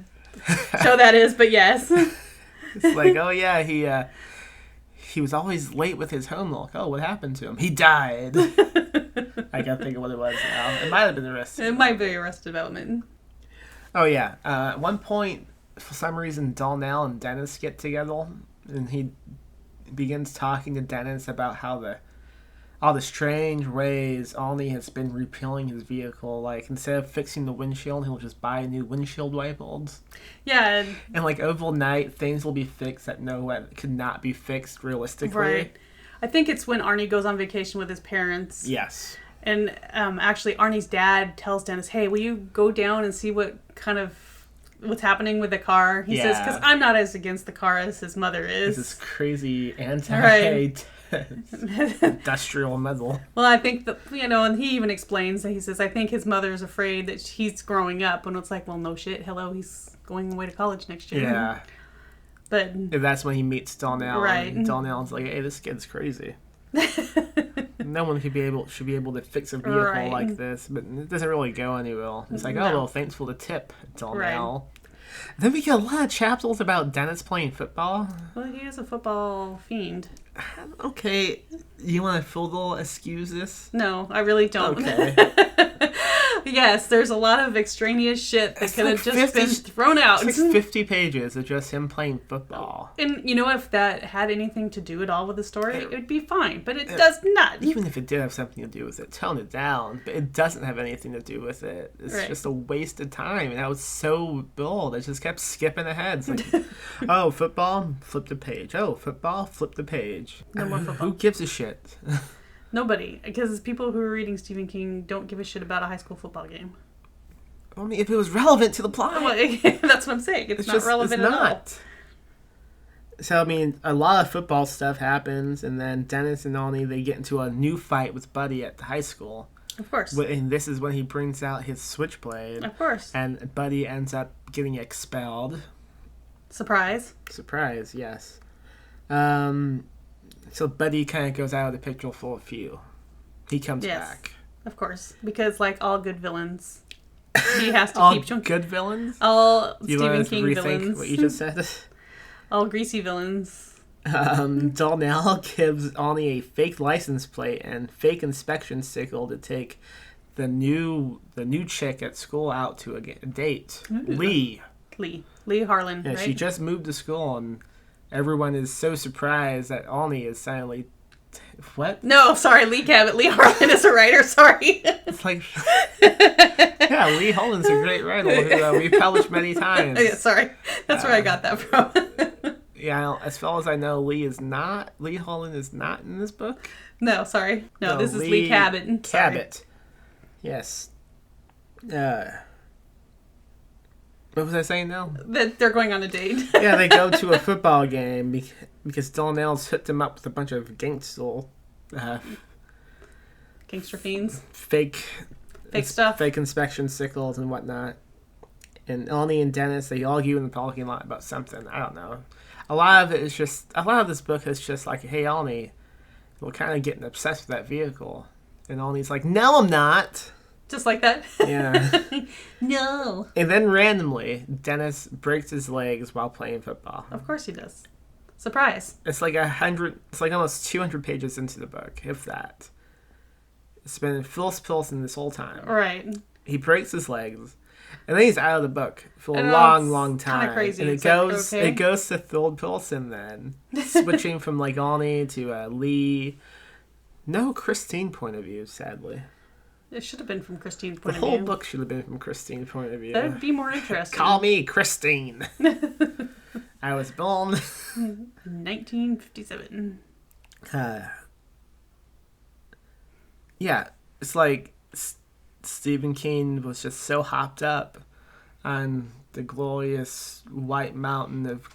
show that is, but yes.
It's like, oh yeah, he was always late with his homework. "Oh, what happened to him?" "He died." I can't think of what it was now. It might have been Arrested.
It might be Arrested Development.
Oh yeah. At one point, for some reason, Darnell and Dennis get together, and he begins talking to Dennis about how all the strange ways Arnie has been repairing his vehicle. Like, instead of fixing the windshield, he'll just buy new windshield wipers.
Yeah.
And, like, overnight, things will be fixed that could not be fixed realistically.
Right. I think it's when Arnie goes on vacation with his parents.
Yes.
And actually, Arnie's dad tells Dennis, "Hey, will you go down and see what's happening with the car?" He says, "Because I'm not as against the car as his mother is."
This is crazy
Right.
industrial metal.
Well, I think that, and he even explains that he says, "I think his mother's afraid that he's growing up," and it's like, well, no shit. Hello, he's going away to college next year.
Yeah.
But
And that's when he meets Darnell.
Right.
And Darnell's like, "Hey, this kid's crazy. No one should be able to fix a vehicle
Right.
like this," but it doesn't really go anywhere. It's like,
No.
"Oh, well, thanks for the tip, Darnell." Then we get a lot of chapters about Dennis playing football.
Well, he is a football fiend.
Okay, you want to further excuse this?
No, I really don't.
Okay.
Yes, there's a lot of extraneous shit that could have
like
just
50
been thrown out.
It's like 50 pages of just him playing football.
And you know, if that had anything to do at all with the story, it would be fine. But it does not.
Even if it did have something to do with it, tone it down. But it doesn't have anything to do with it. It's just a waste of time. And I was so bold. I just kept skipping ahead. It's like, oh, football, flip the page. Oh, football, flip the page.
No more football.
Who gives a shit?
Nobody. Because people who are reading Stephen King don't give a shit about a high school football game.
Only if it was relevant to the plot.
That's what I'm saying. It's not relevant at all.
So, I mean, a lot of football stuff happens, and then Dennis and Arnie, they get into a new fight with Buddy at the high school.
Of course.
And this is when he brings out his switchblade.
Of course.
And Buddy ends up getting expelled.
Surprise.
Surprise, yes. So Buddy kind of goes out of the picture for a few. He comes back.
Of course. Because, like all good villains, he has to
all
keep... All
good villains?
All
Do you
Stephen
want to
King
rethink
villains.
what you just said?
All greasy villains.
Darnell gives Arnie a fake license plate and fake inspection sticker to take the new chick at school out to a date.
Ooh. Lee Harlan,
yeah,
right?
She just moved to school, and everyone is so surprised that Arnie is silently... What?
No, sorry, Lee Cabot. Lee Harlan is a writer, sorry.
It's like... Yeah, Lee Harlan's a great writer who we've published many times.
Yeah, sorry. That's where I got that from.
Yeah, as far as I know, Lee Harlan is not in this book.
No, sorry. No, this is Lee Cabot.
Cabot. Yes. What was I saying now?
That they're going on a date.
Yeah, they go to a football game because Darnell's hooked them up with a bunch of gangster
fiends.
Fake
stuff.
Fake inspection sickles and whatnot. And Arnie and Dennis, they argue in the parking lot about something. I don't know. A lot of this book is just like, hey, Arnie, we're kind of getting obsessed with that vehicle. And Arnie's like, no, I'm not.
Just like that?
Yeah.
No.
And then randomly, Dennis breaks his legs while playing football.
Of course he does. Surprise.
It's like almost 200 pages into the book, if that. It's been Phil Pilson this whole time.
Right.
He breaks his legs, and then he's out of the book for a long time.
Kind of crazy.
And it goes to Phil Pilson then, switching from like Arnie to Lee. No Christine point of view, sadly.
It should have been from Christine's point of
view. The
view.
whole book should have been from Christine's point of view.
That would be more interesting.
Call me Christine. I was born
1957.
Yeah, it's like Stephen King was just so hopped up on the glorious white mountain of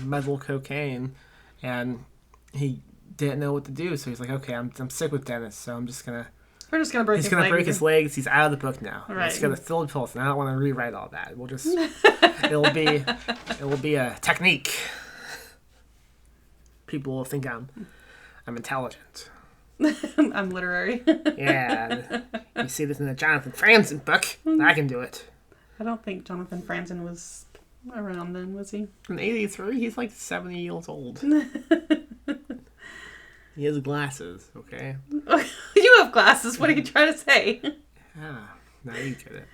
metal cocaine, and he didn't know what to do. So he's like, okay, I'm sick with Dennis, so I'm just gonna...
We're just gonna break his legs.
He's gonna break his legs. He's out of the book now.
Right.
It's gonna Phil Pilson. I don't want to rewrite all that. We'll just... It will be a technique. People will think I'm intelligent.
I'm literary.
Yeah. You see this in the Jonathan Franzen book. I can do it.
I don't think Jonathan Franzen was around then, was he?
In 83, he's like 70 years old. He has glasses, okay?
You have glasses. What are you trying to say?
Ah, now you get it.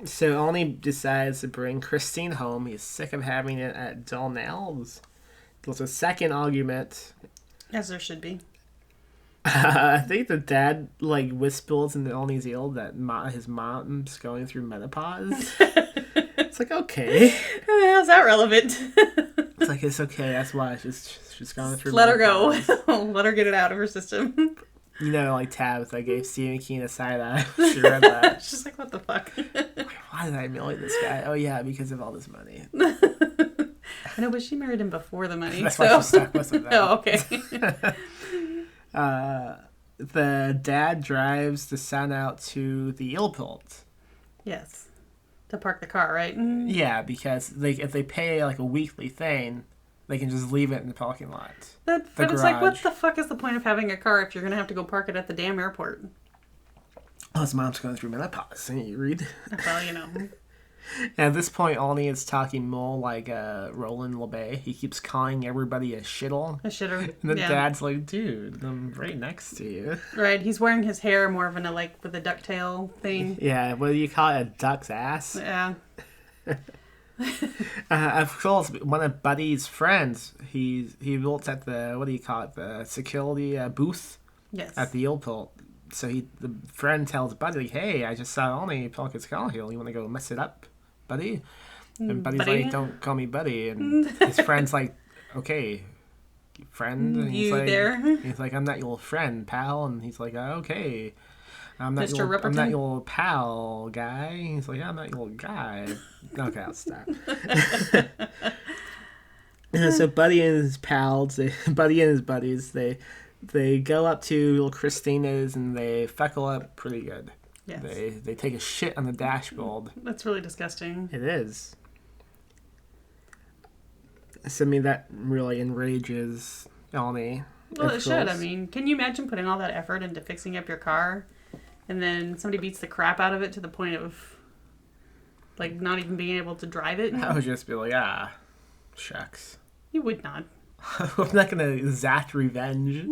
So Arnie decides to bring Christine home. He's sick of having it at Darnell's. There's a second argument.
As there should be.
I think the dad whispers in Arnie's ear that his mom's going through menopause. It's like, okay.
How's that relevant?
It's like, it's okay. That's why she's going through
Let
menopause.
her go. Let her get it out of her system.
You know, like Tabitha gave Stephen King a side eye. She read that.
She's like, what the fuck?
Why did I marry this guy? Oh yeah, because of all this money.
I know, but she married him before the money.
That's why she's stuck with him.
Oh, okay.
The dad drives the son out to the airport.
Yes. To park the car, right?
Yeah, because if they pay a weekly thing, they can just leave it in the parking lot.
But it's like, what the fuck is the point of having a car if you're going to have to go park it at the damn airport?
Oh, his mom's going through menopause. You read?
Well, you know.
And at this point, Arnie is talking more like Roland LeBay. He keeps calling everybody a shittle.
A shitter.
And then
yeah.
Dad's like, dude, I'm right next to you.
Right, he's wearing his hair more of in a, like, with a ducktail thing.
Yeah, what do you call it? A duck's ass?
Yeah.
Of course, one of Buddy's friends, he works at the, what do you call it, the security booth
Yes.
at the airport. So the friend tells Buddy, hey, I just saw Arnie park his car here. You want to go mess it up, Buddy? And Buddy's
Buddy?
like, don't call me Buddy. And his friend's like, okay, friend. And he's
You
like,
there?
He's like, I'm not your friend, pal. And he's like, okay. I'm not
Mr.
your
Ripperton?
pal, guy. He's like, I'm not your guy. Okay, I'll stop. So Buddy and his pals, Buddy and his buddies, they go up to Christina's and they feckle up pretty good.
Yes.
They take a shit on the dashboard.
That's really disgusting.
It is. So, I mean, that really enrages Arnie.
Well,
of
it should. I
course.
mean, can you imagine putting all that effort into fixing up your car and then somebody beats the crap out of it to the point of, like, not even being able to drive it?
I would just be like, shucks.
You would not.
I'm not going to exact revenge.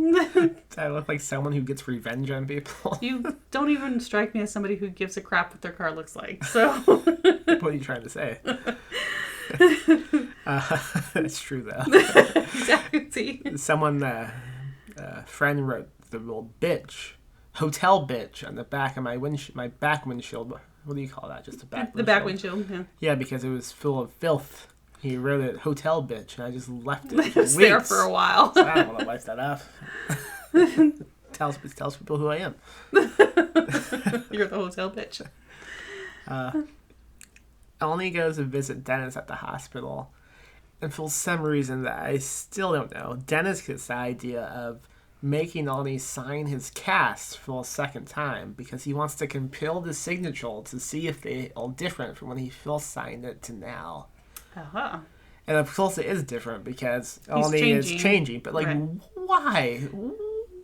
I look like someone who gets revenge on people.
You don't even strike me as somebody who gives a crap what their car looks like, so...
What are you trying to say? That's true, though.
Exactly.
Someone, friend wrote the word bitch, hotel bitch, on the back of my back windshield. What do you call that? Just the back windshield?
The back windshield, yeah.
Yeah, because it was full of filth. He wrote it hotel bitch, and I just left it
It
for
was
weeks.
there for a while.
So I don't want to wipe that up. tells people who I am.
You're the hotel bitch.
Arnie goes to visit Dennis at the hospital, and for some reason that I still don't know, Dennis gets the idea of making Arnie sign his cast for a second time because he wants to compare the signature to see if they are different from when he first signed it to now.
Uh-huh.
And of course it is different because Arnie is changing. But, like,
Right.
why?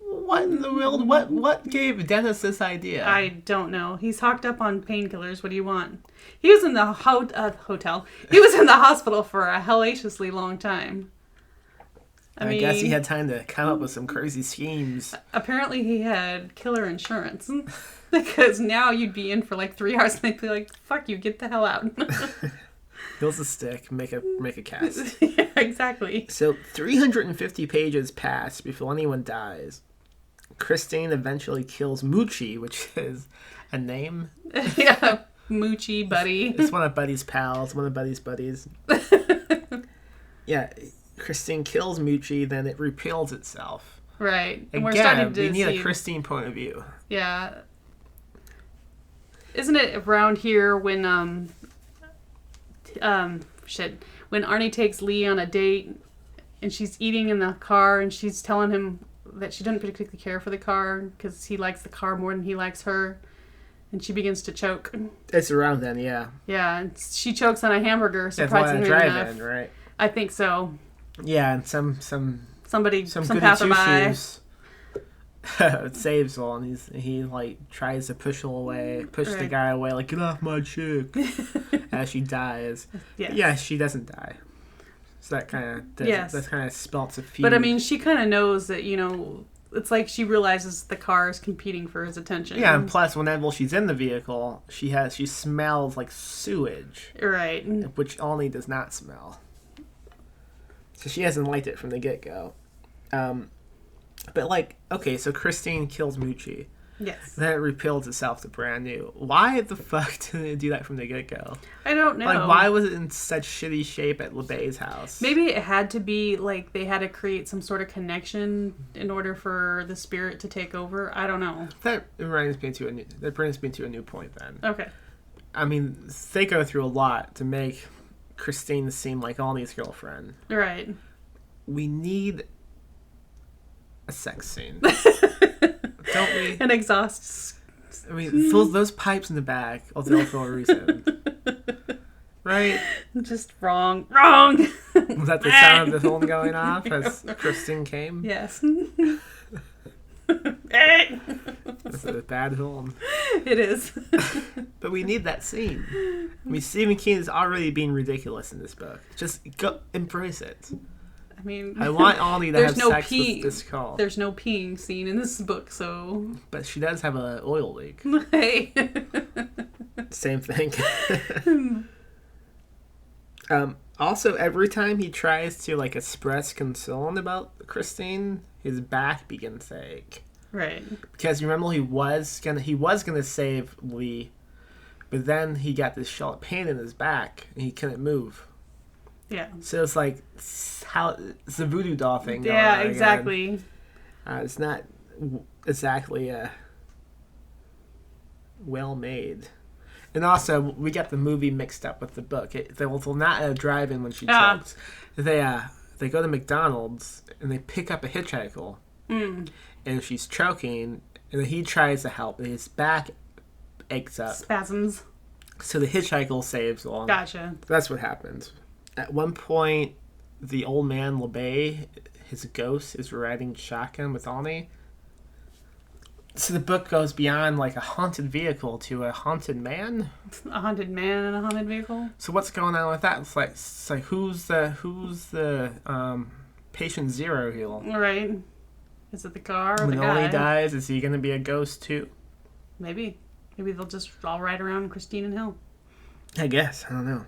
What in the world? What gave Dennis this idea?
I don't know. He's hocked up on painkillers. What do you want? He was in the hotel. He was in the hospital for a hellaciously long time. I mean,
guess he had time to come up with some crazy schemes.
Apparently he had killer insurance. Because now you'd be in for like 3 hours and they'd be like, fuck you, get the hell out.
Here's a stick, make a cast.
Yeah, exactly.
So 350 pages pass before anyone dies. Christine eventually kills Moochie, which is a name.
Yeah, Moochie, Buddy.
It's one of Buddy's pals, one of Buddy's buddies. Yeah, Christine kills Moochie, then it repels itself.
Right. And
Again,
we're starting to
we need
see...
a Christine point of view.
Yeah. Isn't it around here when when Arnie takes Lee on a date and she's eating in the car and she's telling him that she doesn't particularly care for the car because he likes the car more than he likes her, and she begins to choke.
It's around then, yeah.
Yeah, and she chokes on a hamburger,
That's why I
surprisingly
drive
enough.
in, right?
I think so.
Yeah, and some
Somebody,
some
some
goody
passerby.
two-shoes saves her, and he like tries to push the
Right.
guy away, like, get off my chick, as she dies.
Yes.
Yeah, she doesn't die. So that kind of that kind of spells a feud.
But I mean, she kind of knows that, you know, it's like she realizes the car is competing for his attention.
yeah, and plus whenever she's in the vehicle, she smells like sewage,
Right.
which Arnie does not smell. So she hasn't liked it from the get-go. But, like, okay, so Christine kills Moochie.
Yes.
Then it repels itself to brand new. Why the fuck did it do that from the get-go?
I don't know.
Like, why was it in such shitty shape at LeBay's house?
Maybe it had to be, like, they had to create some sort of connection in order for the spirit to take over. I don't know.
That brings me to a new point then.
Okay.
I mean, they go through a lot to make Christine seem like Arnie's girlfriend.
Right.
We need a sex scene. Don't we?
An exhaust.
I mean, those pipes in the back are there for a reason. Right?
Just wrong. Wrong!
Was that the sound of the horn going off as Christine came?
Yes.
That's a bad horn.
It is.
But we need that scene. I mean, Stephen King is already being ridiculous in this book. Just go embrace it.
I mean,
I want Arnie to have sex with this call.
There's no peeing scene in this book, so.
But she does have an oil leak.
Hey.
Same thing. Also, every time he tries to like express concern about Christine, his back begins to ache.
Right.
Because you remember he was gonna save Lee, but then he got this sharp pain in his back and he couldn't move.
Yeah.
So it's like it's a voodoo doll thing.
Yeah,
going on
exactly.
again. It's not exactly well made. And also, we got the movie mixed up with the book. They're not at a drive-in when she chokes. They go to McDonald's and they pick up a hitchhiker. And she's choking, and then he tries to help, and his back aches up.
Spasms.
So the hitchhiker saves him.
Gotcha.
That's what happens. At one point, the old man, LeBay, his ghost, is riding shotgun with Arnie. So the book goes beyond like a haunted vehicle to a haunted man.
A haunted man in a haunted vehicle.
So what's going on with that? It's like who's the patient zero here?
Right. Is it the car or
When
the guy?
Arnie dies, is he gonna be a ghost too?
Maybe they'll just all ride around Christine and Hill.
I guess. I don't know.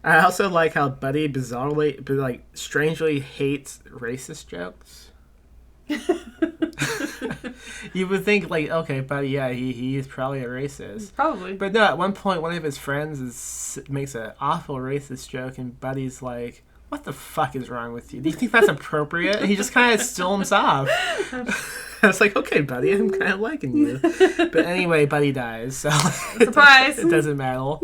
I also like how Buddy bizarrely, but like strangely hates racist jokes. You would think like, okay, Buddy, yeah, he is probably a racist.
Probably.
But no, at one point, one of his friends makes an awful racist joke, and Buddy's like, what the fuck is wrong with you? Do you think that's appropriate? And he just kind of storms off. I was like, okay, Buddy, I'm kind of liking you. But anyway, Buddy dies, so
surprise.
it doesn't matter.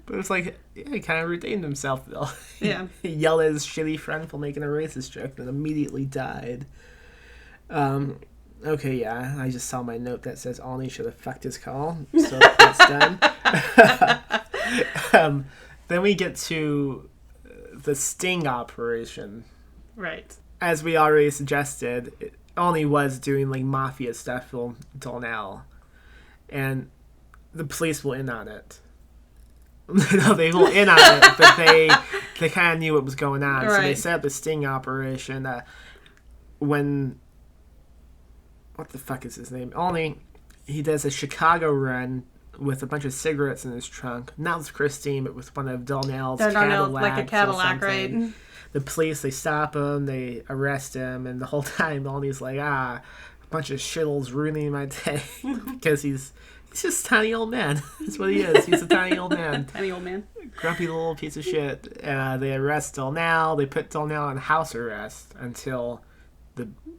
But it's like, yeah, he kind of redeemed himself, though.
Yeah.
He yelled at his shitty friend for making a racist joke, and immediately died. Okay, yeah, I just saw my note that says Arnie should have fucked his call, so that's done. Then we get to the sting operation.
Right.
As we already suggested, Arnie was doing like mafia stuff for Darnell, and the police were in on it. No, they were in on it, but they kind of knew what was going on, so they set up the sting operation. When what the fuck is his name? Arnie, he does a Chicago run with a bunch of cigarettes in his trunk. Not with Christine, but with one of Darnell's Cadillacs.
Like a Cadillac, right?
The police, they stop him, they arrest him, and the whole time Arnie's like, a bunch of shittles ruining my day. Because he's just a tiny old man. That's what he is. He's a tiny old man.
Tiny old man.
Grumpy little piece of shit. They arrest Darnell. They put Darnell on house arrest until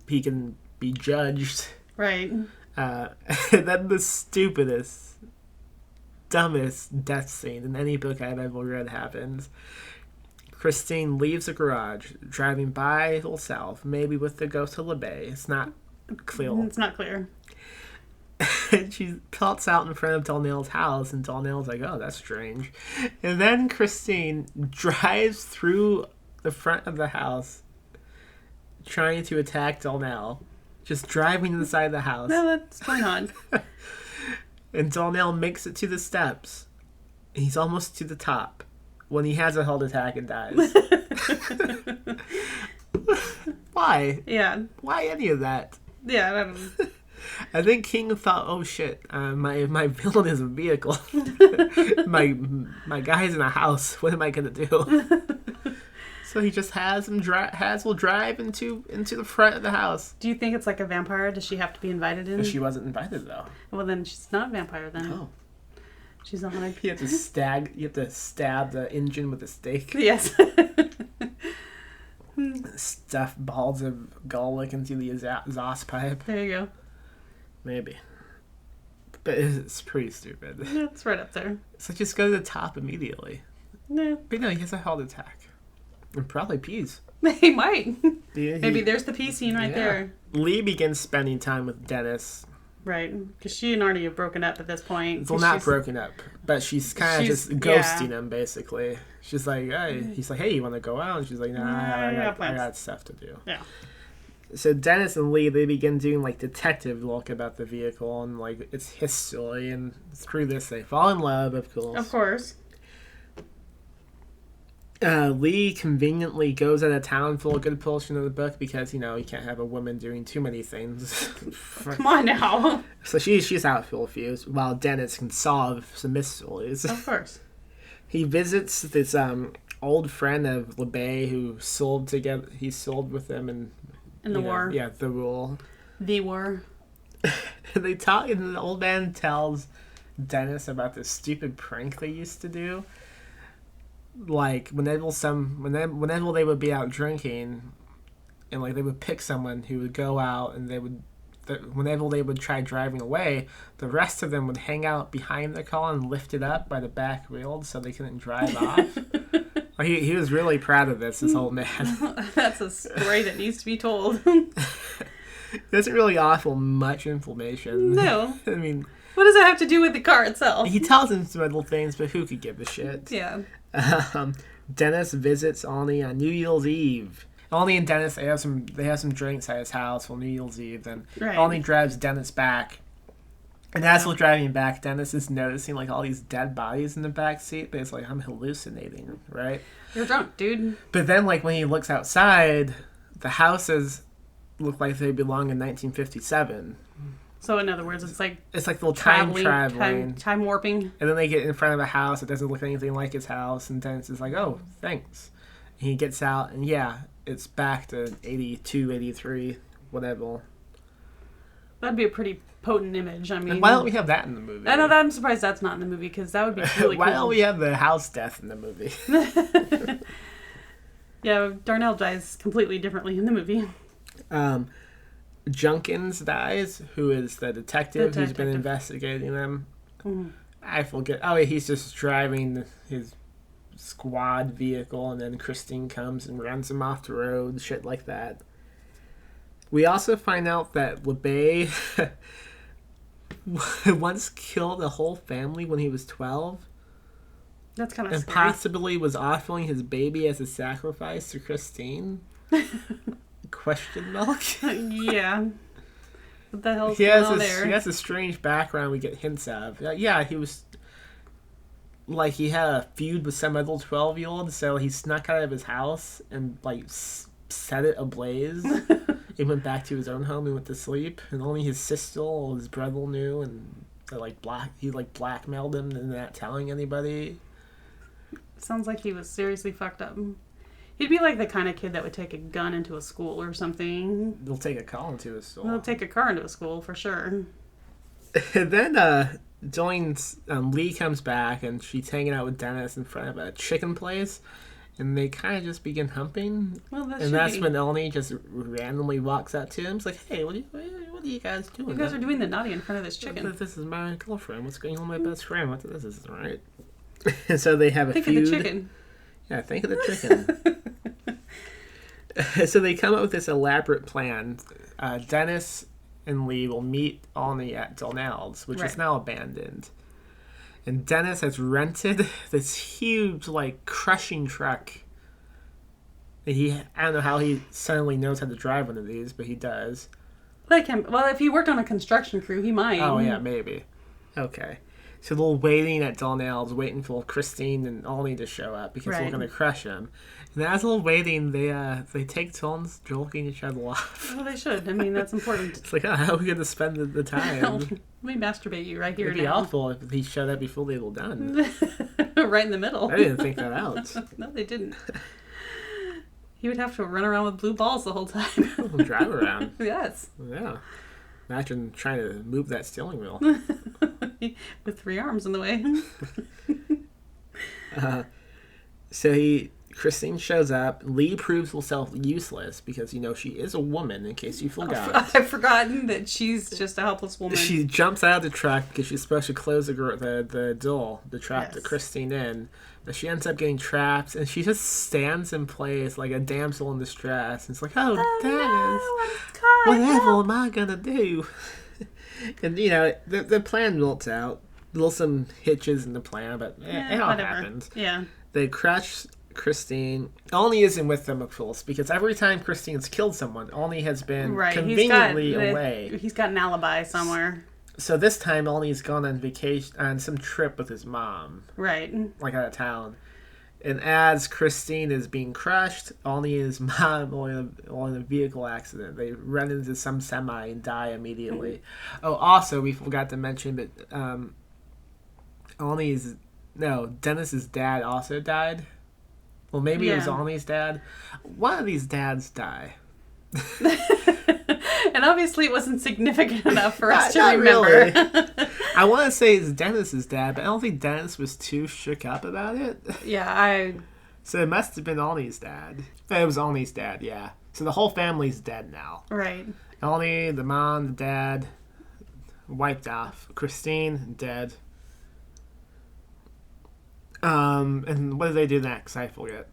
he can be judged.
Right.
And then the stupidest, dumbest death scene in any book I've ever read happens. Christine leaves the garage, driving by herself, maybe with the ghost of LeBay. It's not clear.
It's not clear.
And she plots out in front of Darnell's house, and Darnell's like, oh, that's strange. And then Christine drives through the front of the house, trying to attack Darnell. Just driving inside the house.
No, that's going on.
And Darnell makes it to the steps. He's almost to the top when he has a heart attack and dies. Why?
Yeah.
Why any of that?
Yeah, I don't know.
I think King thought, oh shit, my villain is a vehicle. my guy's in a house. What am I gonna do? So he just has him drive into the front of the house.
Do you think it's like a vampire? Does she have to be invited in?
She wasn't invited though.
Well, then she's not a vampire then.
Oh.
She's a haunted.
You have to stab the engine with a stake.
Yes.
Stuff balls of garlic into the exhaust pipe.
There you go.
Maybe. But it's pretty stupid.
Yeah, it's right up there.
So just go to the top immediately.
No.
But no, he has a heart attack. And probably pees.
He might.
Yeah,
Maybe there's the pee scene right there.
Lee begins spending time with Dennis.
Right. Because she and Arnie have broken up at this point.
Well, not broken up, but she's kind of just ghosting him, basically. She's like, hey, he's like, hey, you want to go out? And she's like, nah, I got stuff to do.
Yeah.
So Dennis and Lee, they begin doing like detective work about the vehicle and like its history, and through this they fall in love, of course.
Of course.
Lee conveniently goes out of town for a good portion of the book because, you know, you can't have a woman doing too many things.
Come on now.
So she's out for a few, while Dennis can solve some mysteries.
Of course.
He visits this old friend of LeBay who sold together. He sold with them in
the war.
Yeah, the war.
The war.
They talk, and the old man tells Dennis about this stupid prank they used to do. Like whenever they would be out drinking, and like they would pick someone who would go out, and whenever they would try driving away, the rest of them would hang out behind the car and lift it up by the back wheel so they couldn't drive off. He was really proud of this old man.
That's a story that needs to be told.
It doesn't really offer much information.
No.
I mean,
what does it have to do with the car itself?
He tells him some little things, but who could give a shit?
Yeah.
Dennis visits Arnie on New Year's Eve. Arnie and Dennis, they have some drinks at his house for New Year's Eve. Then Arnie drives Dennis back. And as we're driving back, Dennis is noticing like all these dead bodies in the back seat, but it's like, I'm hallucinating, right?
You're drunk, dude.
But then like when he looks outside, the houses look like they belong in 1957.
So in other words, it's like
little time traveling,
time warping.
And then they get in front of a house that doesn't look anything like his house, and Dennis is like, "Oh, thanks." And he gets out, and yeah, it's back to 82, 83, whatever.
That'd be a pretty potent image. I mean,
and why don't we have that in the movie?
I know that. I'm surprised that's not in the movie because that would be really
why
cool.
don't we have the house death in the movie?
Yeah, Darnell dies completely differently in the movie.
Junkins dies, who is the detective who's been investigating them.
Mm-hmm.
I forget. Oh, yeah, he's just driving his squad vehicle, and then Christine comes and runs him off the road, shit like that. We also find out that LeBay once killed a whole family when he was 12.
That's kind of
and
scary.
possibly was offering his baby as a sacrifice to Christine. Question mark?
Yeah. What the hell's going on there?
He has a strange background we get hints of. Yeah, he was... Like, he had a feud with some other 12-year-old, so he snuck out of his house and, like, set it ablaze. He went back to his own home and went to sleep, and only his sister or his brother knew, and he blackmailed him and not telling anybody.
Sounds like he was seriously fucked up. He'd be like the kind of kid that would take a gun into a school or something.
They'll take a car into a school.
They'll take a car into a school, for sure.
And then Lee comes back, and she's hanging out with Dennis in front of a chicken place, and they kind of just begin humping.
Well,
that's when Arnie just randomly walks up to him. He's like, "Hey, what are you guys doing?
You guys are doing the naughty in front of this chicken.
This is my girlfriend. What's going on with my best friend? This isn't right." And so they have a feud.
Think of the chicken.
Yeah, think of the chicken. So they come up with this elaborate plan. Dennis and Lee will meet Arnie at Darnell's, which is now abandoned. And Dennis has rented this huge, like, crushing truck. I don't know how he suddenly knows how to drive one of these, but he does.
Like him. Well, if he worked on a construction crew, he might.
Oh, yeah, maybe. Okay. So they're waiting at Darnell's, waiting for Christine and Arnie to show up because they're going to crush him. And as they're waiting, they take turns joking each other off.
Well, they should. I mean, that's important.
It's like, how are we going to spend the time?
Let me masturbate you right here
It'd be
now.
awful if he showed up before they were done.
Right in the middle.
I didn't think that out.
No, they didn't. He would have to run around with blue balls the whole time.
Drive around.
Yes.
Yeah. Imagine trying to move that steering wheel.
With 3 arms in the way.
So Christine shows up. Lee proves herself useless because, she is a woman, in case you forgot.
I've forgotten that she's just a helpless woman.
She jumps out of the truck because she's supposed to close the door, the trap to Christine in. But she ends up getting trapped, and she just stands in place like a damsel in distress. And it's like, Dennis, whatever am I going to do? And, the plan works out. There's some hitches in the plan, but it all happens.
Yeah.
They crush Christine. Arnie isn't with them, of course, because every time Christine's killed someone, Arnie has been
Right.
conveniently away.
He's got an alibi somewhere.
So this time, Arnie's gone on vacation, on some trip with his mom.
Right.
Like out of town. And as Christine is being crushed, Arnie and his mom are in a vehicle accident. They run into some semi and die immediately. Oh, also, we forgot to mention that Dennis's dad also died. Well, maybe it was Arnie's dad. One of these dads die.
And obviously it wasn't significant enough for us to
Not
remember.
really. I want to say it's Dennis's dad, but I don't think Dennis was too shook up about it.
Yeah,
So it must have been Arnie's dad. It was Arnie's dad, yeah. So the whole family's dead now.
Right.
Arnie, the mom, the dad, wiped off. Christine, dead. And what did they do next? I forget.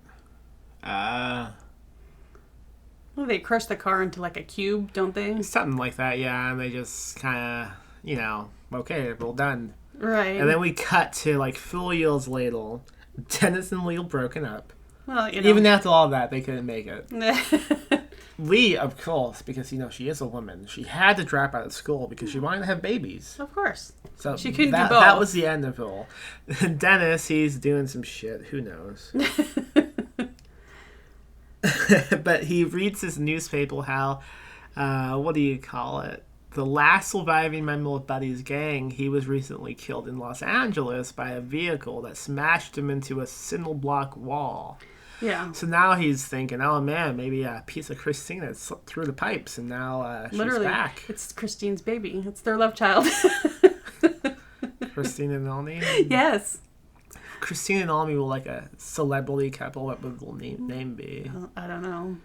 Well, they crush the car into like a cube, don't they?
Something like that, yeah. And they just kind of, okay, we're done.
Right.
And then we cut to like 4 years later. Dennis and Lee broken up.
Well,
Even after all that, they couldn't make it. Lee, of course, because she is a woman. She had to drop out of school because she wanted to have babies.
Of course.
So
She couldn't
that,
do both.
That was the end of it all. Dennis, he's doing some shit. Who knows? But he reads this newspaper how, what do you call it? The last surviving member of Buddy's gang, he was recently killed in Los Angeles by a vehicle that smashed him into a cinder block wall.
Yeah.
So now he's thinking, oh man, maybe a piece of Christina slipped through the pipes, and now she's
Literally,
back.
it's Christine's baby. It's their love child.
Christine and Arnie?
Yes.
Christine and Arnie were like a celebrity couple. What would the name be?
I don't know.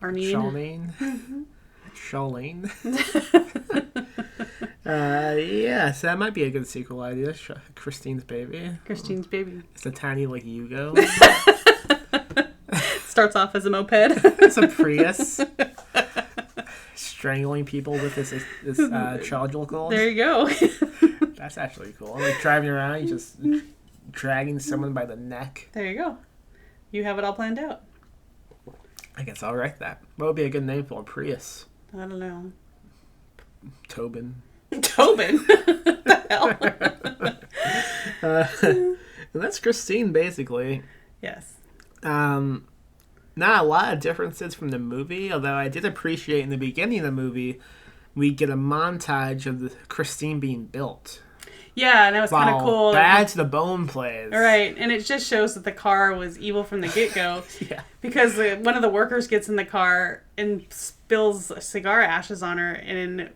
Arnie.
Charlene? Yeah, so that might be a good sequel idea. Christine's baby.
Christine's baby.
It's a tiny, like, Yugo.
Starts off as a moped.
It's a Prius. Strangling people with this charger cord.
There you go.
That's actually cool. Like, driving around, you just dragging someone by the neck.
There you go. You have it all planned out.
I guess I'll write that. What would be a good name for a Prius?
I don't know.
Tobin.
Tobin? What the hell?
And that's Christine, basically.
Yes.
Not a lot of differences from the movie, although I did appreciate in the beginning of the movie, we get a montage of the Christine being built.
Yeah, and that was kind of cool.
Bad to the Bone plays.
Right, and it just shows that the car was evil from the get-go.
Yeah.
Because one of the workers gets in the car and spills cigar ashes on her, and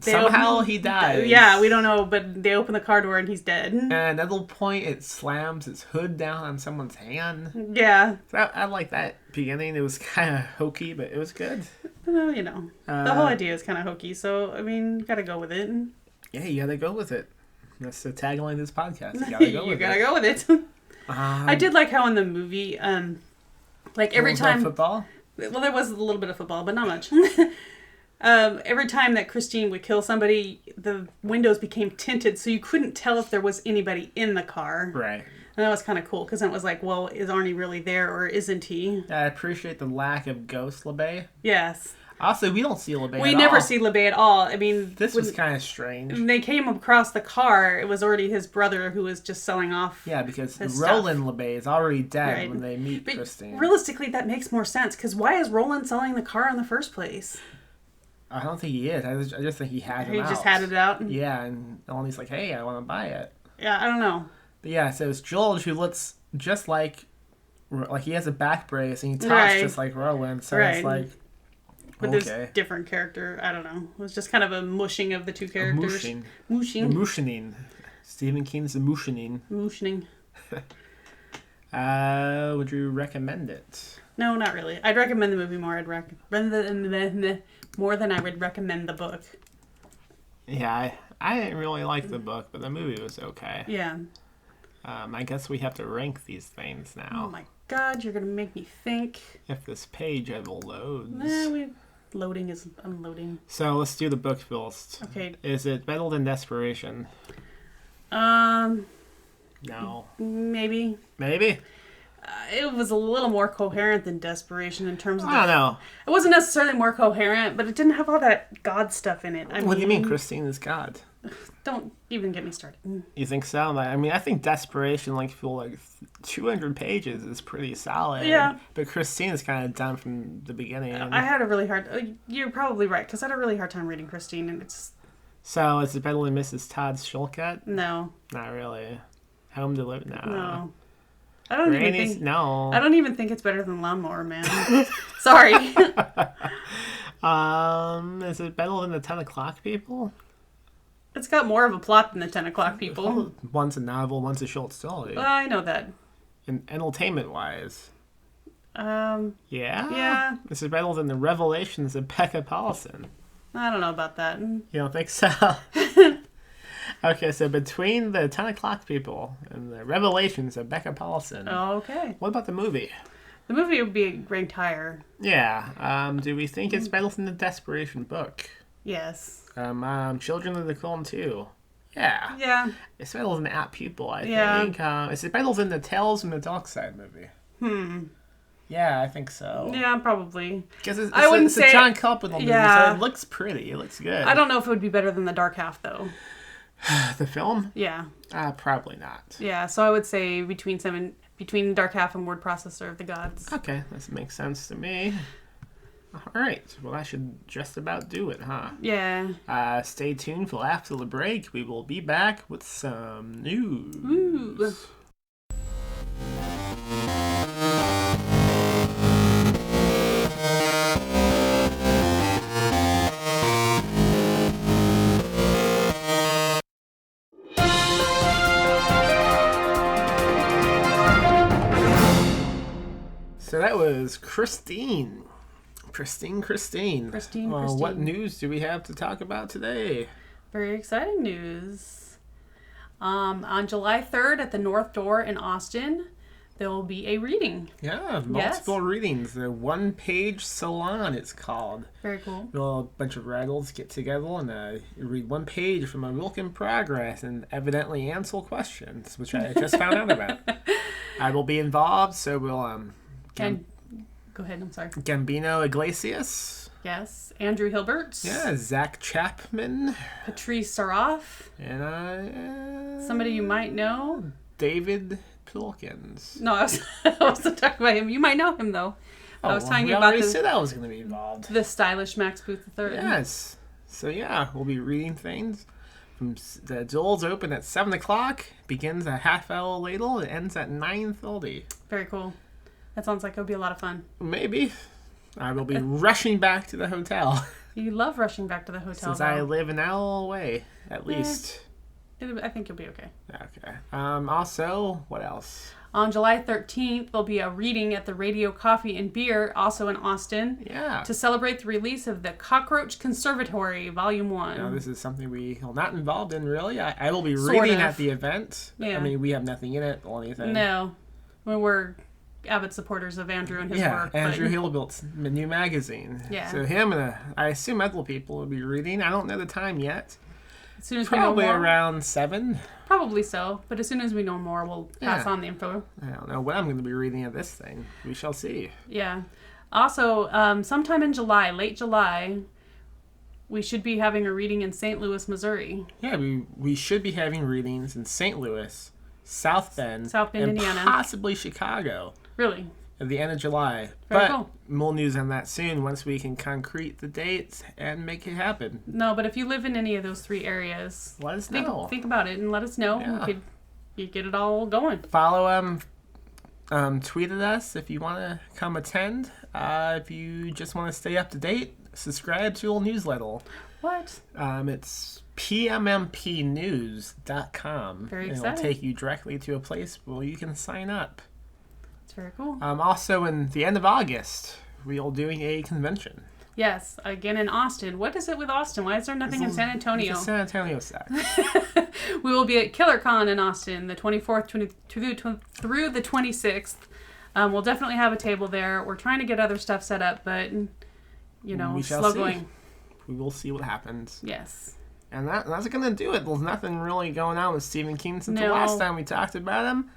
somehow he dies.
Yeah, we don't know, but they open the car door and he's dead.
And at that little point, it slams its hood down on someone's hand.
Yeah.
So I like that beginning. It was kind of hokey, but it was good.
Well, the whole idea is kind of hokey, so, I mean, you gotta go with it.
Yeah, you gotta go with it. That's the tagline of this podcast. You gotta go with it.
Go with it. I did like how in the movie, like every time...
football?
Well, there was a little bit of football, but not much. Every time that Christine would kill somebody, the windows became tinted, so you couldn't tell if there was anybody in the car.
Right.
And that was kind of cool, because then it was like, well, is Arnie really there, or isn't he?
I appreciate the lack of ghost LeBay.
Yes.
Also, we don't see LeBay at all.
We never see LeBay at all. I mean...
This was kind of strange.
When they came across the car, it was already his brother who was just selling off.
Yeah, because
stuff.
Roland LeBay is already dead when they meet
but
Christine.
Realistically, that makes more sense, because why is Roland selling the car in the first place?
I don't think he is. I just think he had it out.
He just had it out?
Yeah, and Arnie's like, hey, I want to buy it.
Yeah, I don't know.
But yeah, so it's George who looks just like he has a back brace and he talks just like Roland. So it's like,
with this different character, I don't know. It was just kind of a mushing of the two characters.
Mushing. Stephen King's the mushing.
Mushing.
Would you recommend it?
No, not really. I'd recommend the movie more. I'd recommend more than I would recommend the book.
Yeah, I didn't really like the book, but the movie was okay.
Yeah.
I guess we have to rank these things now.
Oh my god, you're gonna make me think.
If this page ever loads.
Loading is unloading.
So let's do the book first.
Okay.
Is it better than Desperation?
No.
No.
Maybe.
Maybe?
It was a little more coherent than Desperation in terms of
I don't know.
It wasn't necessarily more coherent, but it didn't have all that God stuff in it.
What do you mean Christine is God?
Don't even get me started.
You think so? Like, I mean, I think Desperation, like, for like 200 pages is pretty solid.
Yeah.
But Christine is kind of done from the beginning.
I had a really hard... You're probably right, because I had a really hard time reading Christine, and it's...
So, is it better than Mrs. Todd Shulkat?
No.
Not really. Is it?
No. I don't even think...
No.
I don't even think it's better than Lawnmower Man. Sorry.
Is it better than the 10 O'Clock People?
It's got more of a plot than the 10 O'Clock People.
Well, one's a novel, one's a short story.
I know that.
And entertainment-wise. Yeah?
Yeah.
Is it better than the Revelations of Becca Paulson?
I don't know about that.
You don't think so? Okay, so between the 10 O'Clock People and the Revelations of Becca Paulson.
Okay.
What about the movie?
The movie would be ranked higher.
Yeah. Do we think it's better than the Desperation book?
Yes.
Children of the Corn 2. Yeah.
Yeah.
It's better than Apt Pupil, I
Yeah.
think. Is it better than the Tales from the Dark Side movie? Yeah, I think so.
Yeah, probably.
Because it's
say
a John Carpenter movie,
yeah.
so it looks pretty. It looks good.
I don't know if it would be better than The Dark Half, though.
The film?
Yeah.
Probably not.
Yeah, so I would say between Dark Half and Word Processor of the Gods.
Okay, this makes sense to me. All right, well, that should just about do it, huh?
Yeah.
Stay tuned for after the break. We will be back with some news.
Ooh.
So that was Christine. Christine. Well, what news do we have to talk about today?
Very exciting news. On July 3rd at the North Door in Austin, there will be a reading.
Yeah, multiple readings. The one-page salon, it's called.
Very cool.
Well, a bunch of rattles get together and read one page from a work in progress and evidently answer questions, which I just found out about. I will be involved, so we'll...
Go ahead, I'm sorry.
Gambino Iglesias.
Yes. Andrew Hilbert.
Yeah, Zach Chapman.
Patrice Saroff.
And
somebody you might know.
David Pilkins.
No, I wasn't talking about him. You might know him, though. I was talking about
I said I was going to be involved.
The stylish Max Booth III.
Yes. So, yeah, we'll be reading things. The doors open at 7 o'clock, begins a half hour later, and ends at 9:30.
Very cool. That sounds like it'll be a lot of fun.
Maybe. I will be rushing back to the hotel.
You love rushing back to the hotel,
Since I live an hour away, at least.
I think you'll be okay.
Okay. Also, what else?
On July 13th, there'll be a reading at the Radio Coffee and Beer, also in Austin.
Yeah.
To celebrate the release of the Cockroach Conservatory, Volume 1.
Now, this is something we are not involved in, really. I will be reading at the event.
Yeah.
I mean, we have nothing in it or anything.
No. We're avid supporters of Andrew and his work.
Andrew Hilbert's new magazine.
Yeah.
So him and I assume other people will be reading. I don't know the time yet.
As soon as
Probably
we know more,
around 7.
Probably so. But as soon as we know more, we'll pass on the info.
I don't know when I'm going to be reading at this thing. We shall see.
Yeah. Also, sometime in July, late July, we should be having a reading in St. Louis, Missouri.
Yeah, we should be having readings in St. Louis, South Bend, and
Indiana.
Possibly Chicago.
Really?
At the end of July.
Very
but
cool.
More news on that soon once we can concrete the dates and make it happen.
No, but if you live in any of those 3 areas,
let us know.
Think about it and let us know.
Yeah.
You get it all going.
Follow tweet at us if you want to come attend. If you just want to stay up to date, subscribe to our newsletter.
What?
It's pmmpnews.com.
Very
exciting.
exciting.
It'll take you directly to a place where you can sign up.
It's very cool.
Also, in the end of August, we are doing a convention.
Yes, again in Austin. What is it with Austin? Why is there nothing in San Antonio?
It's a San Antonio side.
We will be at KillerCon in Austin, the 24th through the 26th. We'll definitely have a table there. We're trying to get other stuff set up, but,
we shall
slow
see.
going.
We will see what happens.
Yes.
And that's going to do it. There's nothing really going on with Stephen King since the last time we talked about him.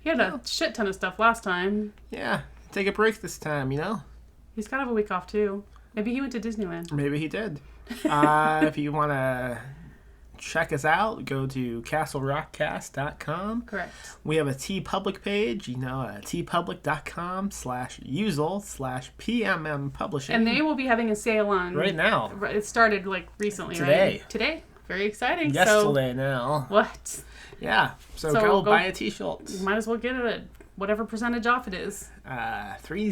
He had a shit ton of stuff last time.
Yeah, take a break this time, you know?
He's got to have a week off, too. Maybe he went to Disneyland.
Maybe he did. If you want to check us out, go to castlerockcast.com.
Correct.
We have a TeePublic page, you know, teepublic.com/usual/PMM Publishing.
And they will be having a sale on...
Right now.
It started, like, recently,
Today.
right? Today. Very exciting.
Yesterday now.
What?
Yeah. So go buy a t-shirt.
You might as well get it at whatever percentage off it is.
30.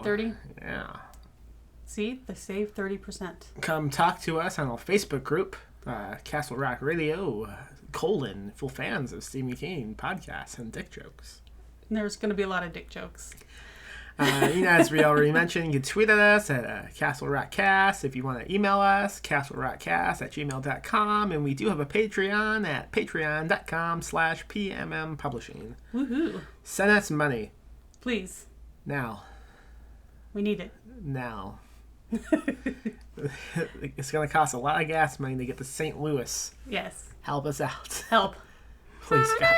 30?
Yeah.
See? They save 30%.
Come talk to us on our Facebook group, Castle Rock Radio, for fans of Stephen King podcasts and dick jokes.
And there's going to be a lot of dick jokes.
As we already mentioned, you can tweet at us at Castle Rock Cast. If you want to email us, castlerockcast@gmail.com. And we do have a Patreon at patreon.com/PMM Publishing.
Woohoo.
Send us money.
Please.
Now.
We need it.
Now. It's going to cost a lot of gas money to get to St. Louis.
Yes.
Help us out.
Help.
Please, God.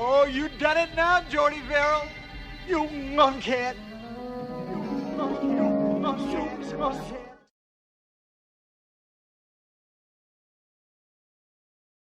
Oh, you done it now, Jordy Verrill? You monkhead. You monkhead.